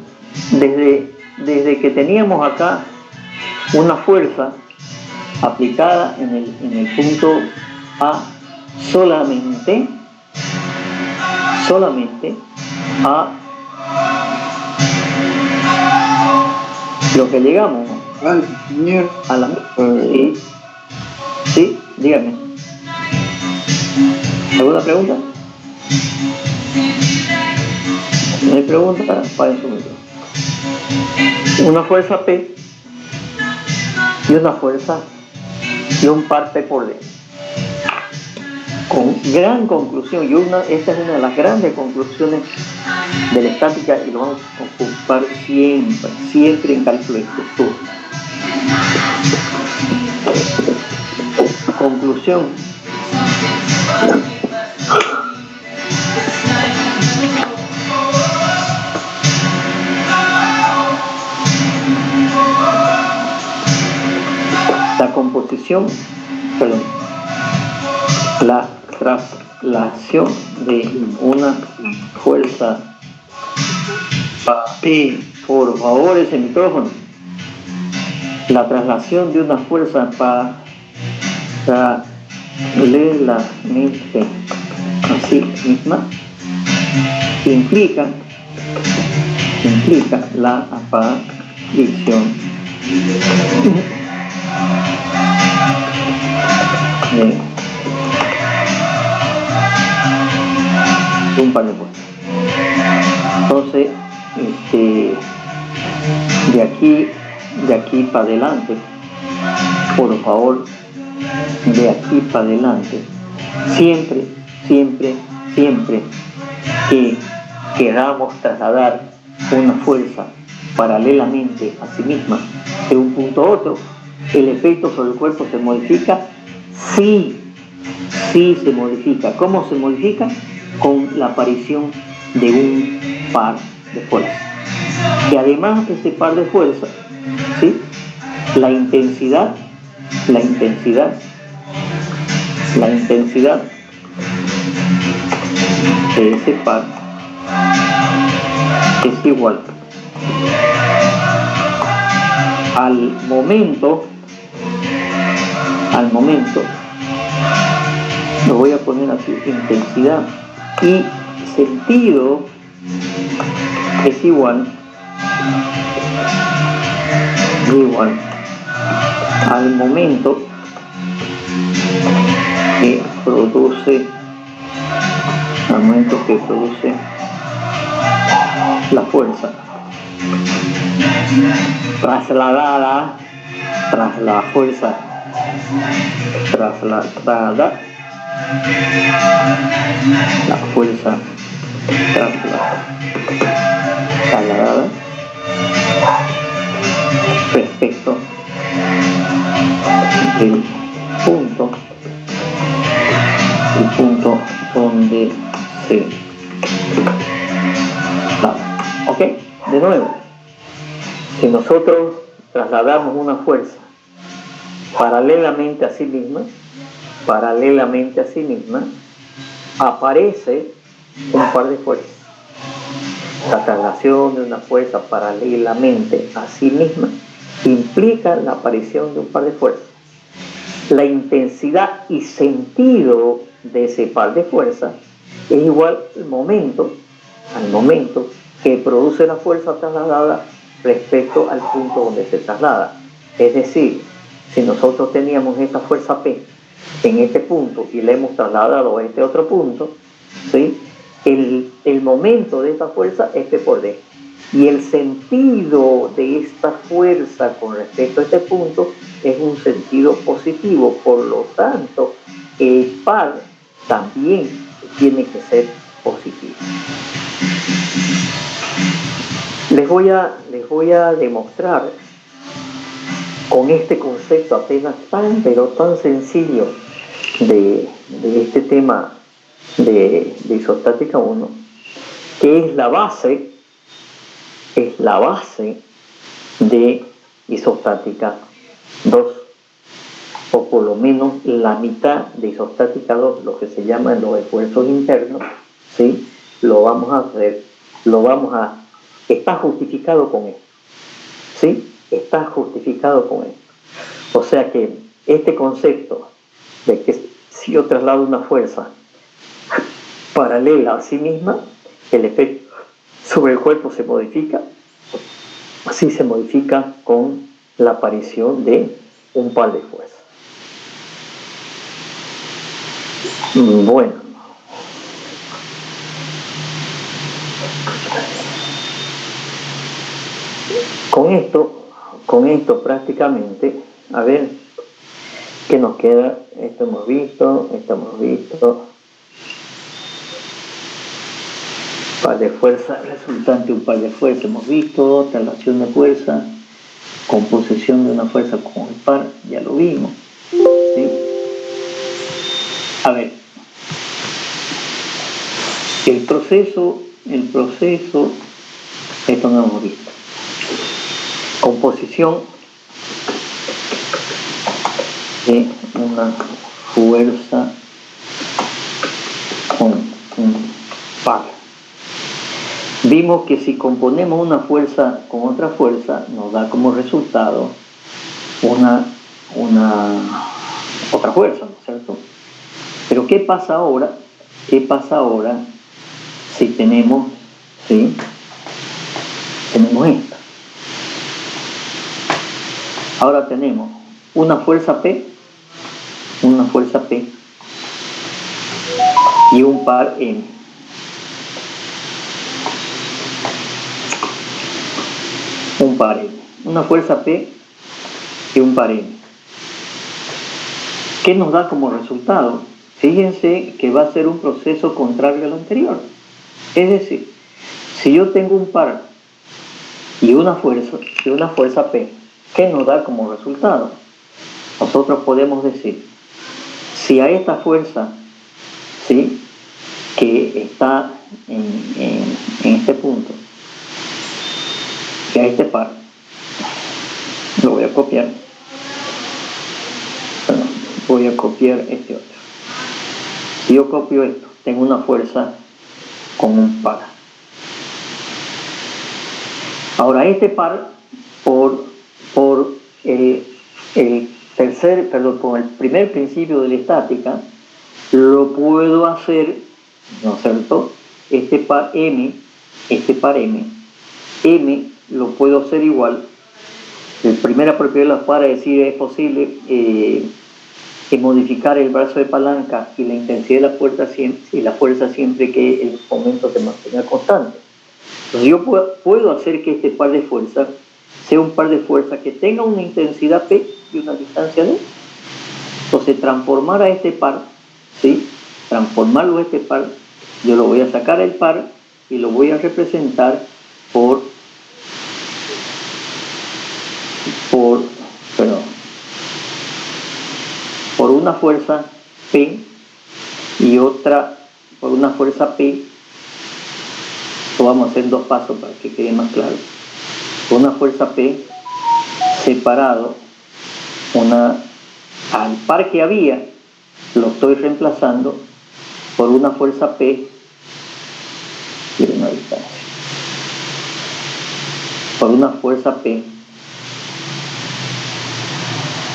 desde que teníamos acá una fuerza aplicada en el punto A solamente a lo que llegamos a la sí, dígame. ¿Alguna pregunta? No hay pregunta para eso mismo. Una fuerza P y una fuerza y un par P por D. Con gran conclusión, esta es una de las grandes conclusiones de la estática y lo vamos a ocupar siempre en cálculo de estructura. Conclusión. La composición, la traslación de una fuerza P, por favor, ese micrófono. La traslación de una fuerza paralelamente a sí misma implica la aparición de un par de fuerzas. Entonces, de aquí para adelante, por favor, de aquí para adelante, siempre que queramos trasladar una fuerza paralelamente a sí misma de un punto a otro, el efecto sobre el cuerpo se modifica. Sí se modifica. ¿Cómo se modifica? Con la aparición de un par de fuerzas. Y además de este par de fuerzas, ¿sí? La intensidad de ese par es igual al momento, lo voy a poner así, intensidad y sentido es igual al momento que produce al momento que produce la fuerza trasladada, tras la fuerza trasladada, la fuerza trasladada respecto del punto, el punto donde se da. ¿Ok? De nuevo, si nosotros trasladamos una fuerza paralelamente a sí misma, aparece un par de fuerzas. La traslación de una fuerza paralelamente a sí misma implica la aparición de un par de fuerzas. La intensidad y sentido de ese par de fuerzas es igual al momento que produce la fuerza trasladada respecto al punto donde se traslada. Es decir, si nosotros teníamos esta fuerza P en este punto y la hemos trasladado a este otro punto, ¿sí? El momento de esta fuerza es P por D. Y el sentido de esta fuerza con respecto a este punto es un sentido positivo. Por lo tanto, el par también tiene que ser positivo. Les voy a demostrar con este concepto apenas pero tan sencillo de este tema de isostática 1, que es la base de isostática 2, o por lo menos la mitad de isostática 2, lo que se llaman los esfuerzos internos, ¿sí? Está justificado con esto, ¿sí? Está justificado con esto. O sea que este concepto de que si yo traslado una fuerza paralela a sí misma, el efecto sobre el cuerpo se modifica, así se modifica con la aparición de un par de fuerzas. Bueno, con esto prácticamente, a ver qué nos queda. Esto hemos visto. Par de fuerza resultante, un par de fuerza hemos visto, traslación de fuerza, composición de una fuerza con el par, ya lo vimos, ¿sí? A ver, el proceso, esto no hemos visto. Composición de una fuerza con un par. Vimos que si componemos una fuerza con otra fuerza, nos da como resultado otra fuerza, ¿no es cierto? Pero ¿qué pasa ahora? Si tenemos, ¿sí? Tenemos esta. Ahora tenemos una fuerza P y un par M. Un par M. Una fuerza P y un par M. ¿Qué nos da como resultado? Fíjense que va a ser un proceso contrario al anterior. Es decir, si yo tengo un par y una fuerza P, ¿qué nos da como resultado? Nosotros podemos decir, si a esta fuerza, ¿sí?, que está en este punto, que a este par, lo voy a copiar, este otro. Si yo copio esto, tengo una fuerza con un par. Ahora este par, por el primer principio de la estática, lo puedo hacer, ¿no es cierto? Este par M lo puedo hacer igual. La primera propiedad de los pares es decir, es posible modificar el brazo de palanca y la intensidad de la fuerza siempre que el momento se mantenga constante. Entonces yo puedo hacer que este par de fuerzas sea un par de fuerzas que tenga una intensidad P y una distancia D. Entonces transformar a este par, ¿sí? Transformarlo a este par, yo lo voy a sacar al par y lo voy a representar por una fuerza P y otra por una fuerza P. Lo vamos a hacer en dos pasos para que quede más claro. Una fuerza P separado, al par que había lo estoy reemplazando por una fuerza P y una distancia. Por una fuerza P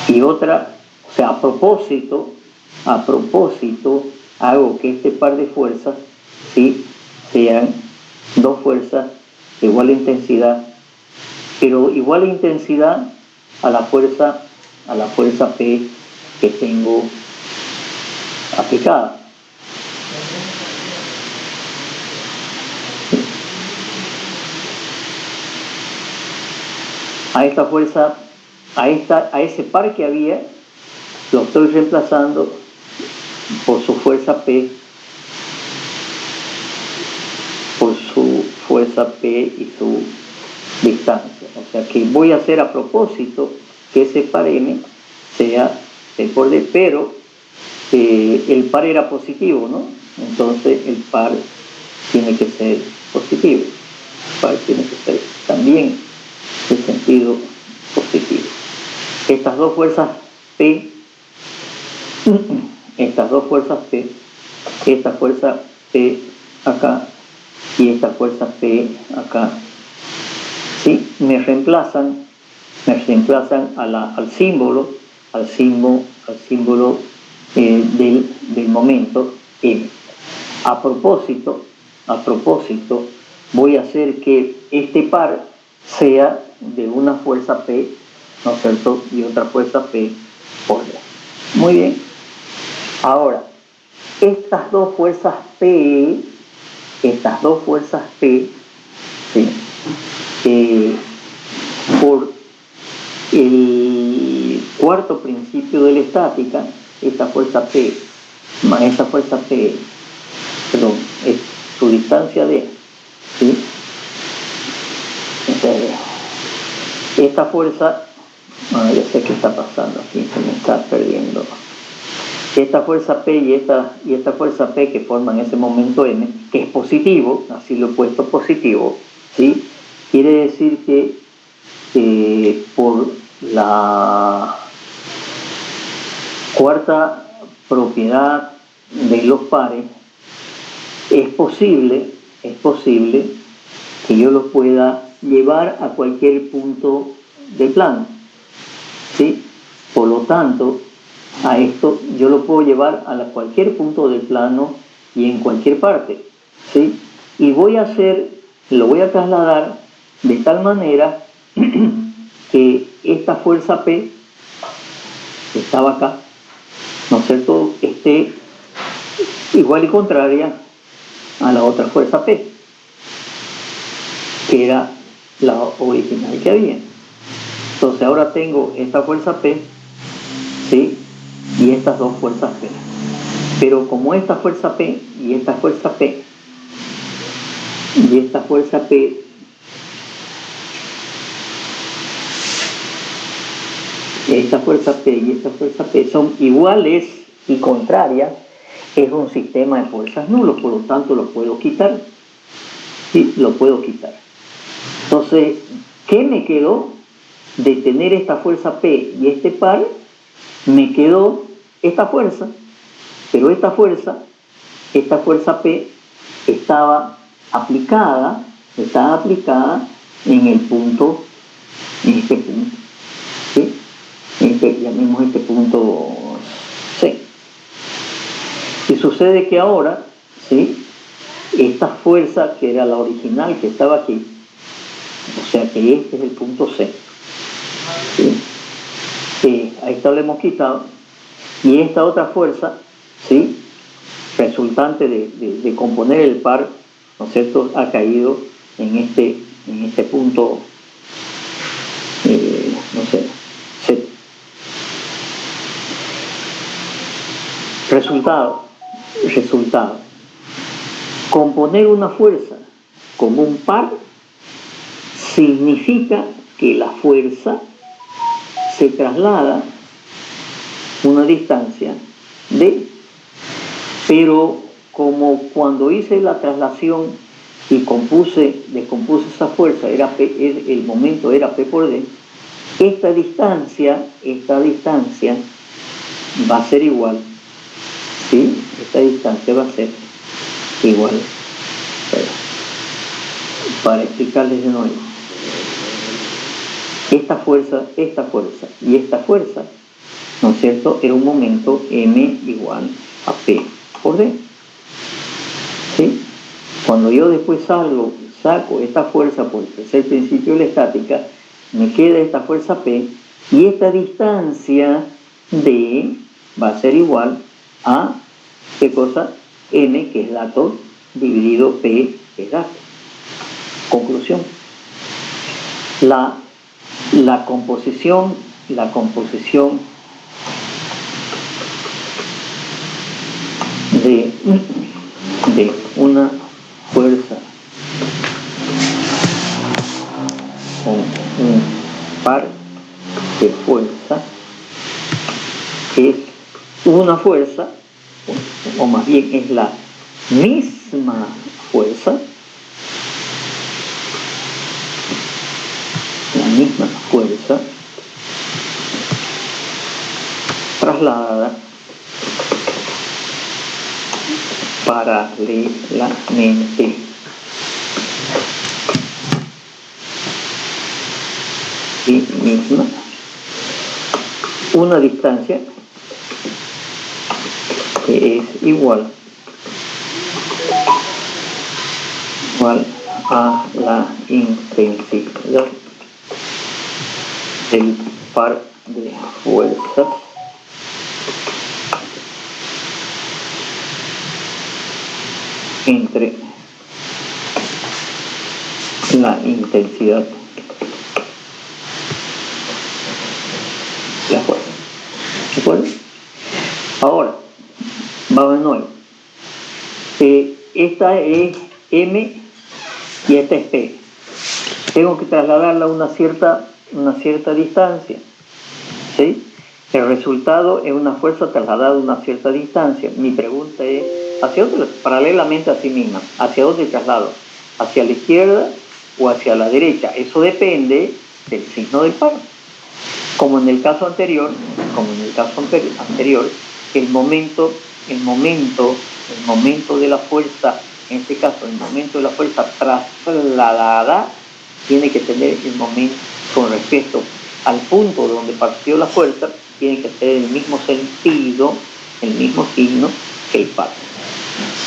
y otra. O sea, a propósito, hago que este par de fuerzas, ¿sí?, sean dos fuerzas de igual intensidad, pero igual intensidad a la fuerza P que tengo aplicada. A esta fuerza, a ese par que había, lo estoy reemplazando por su fuerza P, y su distancia. O sea que voy a hacer a propósito que ese par M sea P por D, pero el par era positivo, ¿no? Entonces el par tiene que ser positivo. El par tiene que ser también en sentido positivo. Estas dos fuerzas P, esta fuerza P acá y esta fuerza P acá, ¿sí?, me reemplazan al símbolo del momento M. A propósito, voy a hacer que este par sea de una fuerza P, ¿no es cierto?, y otra fuerza P por D. Muy bien. Ahora, estas dos fuerzas P, ¿sí?, por el cuarto principio de la estática, esta fuerza P más esta fuerza P, perdón, es su distancia D, ¿sí? Entonces, esta fuerza, ya sé qué está pasando aquí, se me está perdiendo. Esta fuerza P y esta fuerza P que forman ese momento M, que es positivo, así lo he puesto positivo, ¿sí?, quiere decir que por la cuarta propiedad de los pares, es posible que yo los pueda llevar a cualquier punto del plano, ¿sí? Por lo tanto, a esto yo lo puedo llevar a cualquier punto del plano y en cualquier parte, ¿sí? Y lo voy a trasladar de tal manera que esta fuerza P que estaba acá, ¿no es cierto?, esté igual y contraria a la otra fuerza P, que era la original que había. Entonces ahora tengo esta fuerza P, ¿sí?, y estas dos fuerzas P. Pero como esta fuerza P y esta fuerza P y esta fuerza P son iguales y contrarias, es un sistema de fuerzas nulos, por lo tanto lo puedo quitar. ¿Sí? Lo puedo quitar. Entonces, ¿qué me quedó de tener esta fuerza P y este par? Me quedó esta fuerza, pero esta fuerza P estaba aplicada en este punto, ¿sí? Llamemos este punto C. Y sucede que ahora, ¿sí?, esta fuerza que era la original que estaba aquí, o sea que este es el punto C, ¿sí? Ahí está, lo hemos quitado. Y esta otra fuerza, ¿sí?, resultante de componer el par, ¿no es cierto?, ha caído en este punto, no sé, resultado. Componer una fuerza como un par significa que la fuerza se traslada una distancia d, pero como cuando hice la traslación y descompuse esa fuerza, el momento era P por D, esta distancia va a ser igual, ¿sí? Esta distancia va a ser igual, para explicarles de nuevo, esta fuerza y esta fuerza, ¿no es cierto?, era un momento m igual a P por D, ¿sí? Cuando yo después saco esta fuerza por el tercer principio de la estática, me queda esta fuerza P, y esta distancia D va a ser igual a, ¿qué cosa? M, que es dato, dividido P, que es dato. Conclusión. La composición de una fuerza con un par de fuerza es una fuerza, o más bien es la misma fuerza, trasladada paralelamente sí misma una distancia que es igual a la intensidad del par de fuerzas entre la intensidad de la fuerza. ¿De acuerdo? Ahora, vamos de nuevo. Esta es M y esta es P. Tengo que trasladarla a una cierta distancia, ¿sí? El resultado es una fuerza trasladada a una cierta distancia. Mi pregunta es, ¿hacia dónde? Paralelamente a sí misma. ¿Hacia dónde traslado? ¿Hacia la izquierda o hacia la derecha? Eso depende del signo del par. Como en el caso anterior, el momento de la fuerza, en este caso, el momento de la fuerza trasladada, tiene que tener el momento con respecto al punto donde partió la fuerza, tiene que tener el mismo sentido, el mismo signo que el par.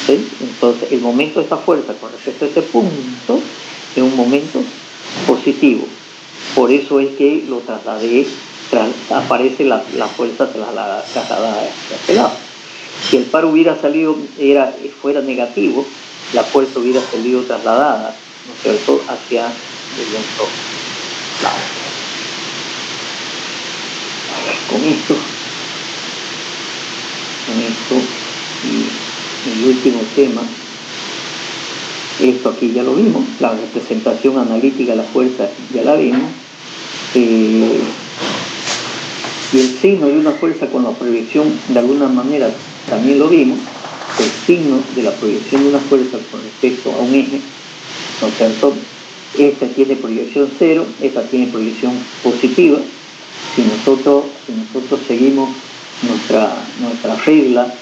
¿Sí? Entonces, el momento de esta fuerza con respecto a este punto es un momento positivo. Por eso es que lo trasladé, aparece la fuerza trasladada hacia este lado. Si el par hubiera salido, fuera negativo, la fuerza hubiera salido trasladada, ¿no es cierto?, hacia el otro lado. Con esto y el último tema, esto aquí ya lo vimos, la representación analítica de la fuerza ya la vimos, y el signo de una fuerza con la proyección de alguna manera también lo vimos. El signo de la proyección de una fuerza con respecto a un eje, ¿no es cierto? Esta tiene proyección cero, esta tiene proyección positiva. Si nosotros seguimos nuestra regla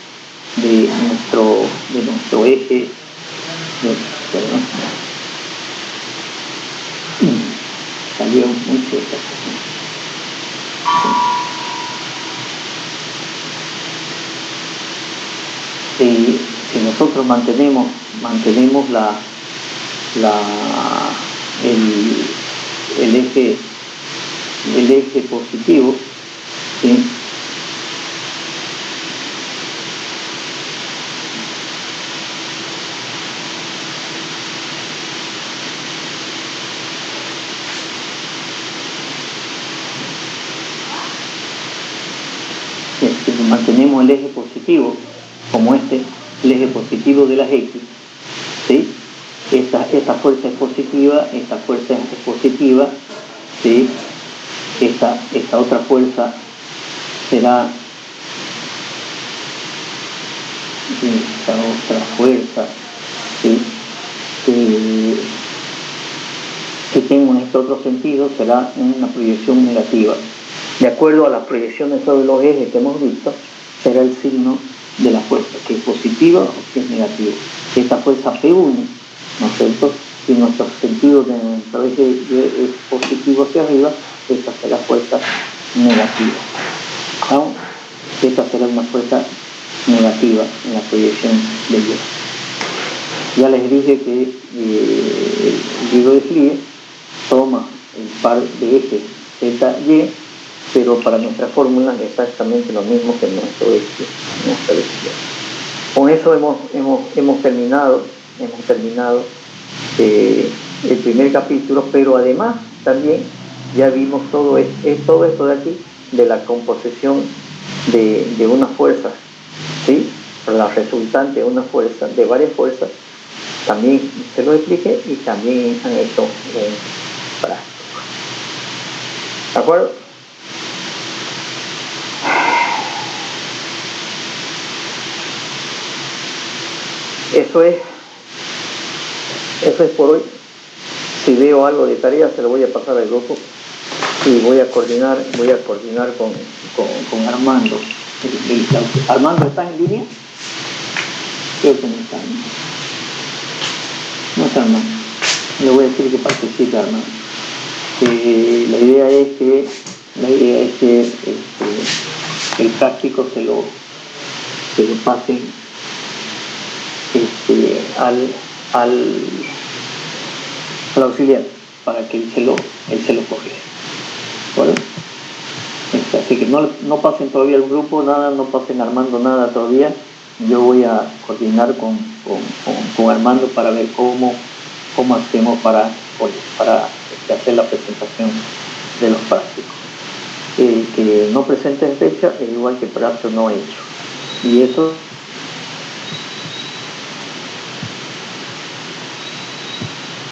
de nuestro eje, salió muy cerca. Si nosotros mantenemos el eje positivo, ¿sí?, tenemos el eje positivo, como el eje positivo de las X, ¿sí? Esta fuerza es positiva, esta fuerza es positiva, ¿sí? Esta otra fuerza será esta otra fuerza, ¿sí? Si tengo en este otro sentido, será una proyección negativa. De acuerdo a las proyecciones sobre los ejes que hemos visto, será el signo de la fuerza, que es positiva o que es negativa. Esta fuerza P1, ¿no es cierto? Si nuestro sentido de nuestro eje es positivo hacia arriba, esta será fuerza negativa. ¿No? Esta será una fuerza negativa en la proyección del eje. Ya les dije que el libro de Flieh toma el par de ejes ZY, pero para nuestra fórmula es exactamente lo mismo que nuestro eje. Con eso hemos terminado el primer capítulo, pero además también ya vimos todo esto de aquí, de la composición de una fuerza, ¿sí? La resultante de una fuerza, de varias fuerzas, también se lo expliqué y también han hecho práctico. ¿De acuerdo? Eso es por hoy. Si veo algo de tarea, se lo voy a pasar al grupo y voy a coordinar con Armando. ¿Armando está en línea? Creo que no está. No está Armando. Le voy a decir que participe, Armando. La idea es que el práctico se lo pasen al auxiliar para que él se lo corrija. ¿Vale? Así que no pasen todavía el grupo, nada, no pasen Armando nada todavía. Yo voy a coordinar con Armando para ver cómo hacemos para hacer la presentación de los prácticos. Que no presente fecha es igual que práctico no hecho. Y eso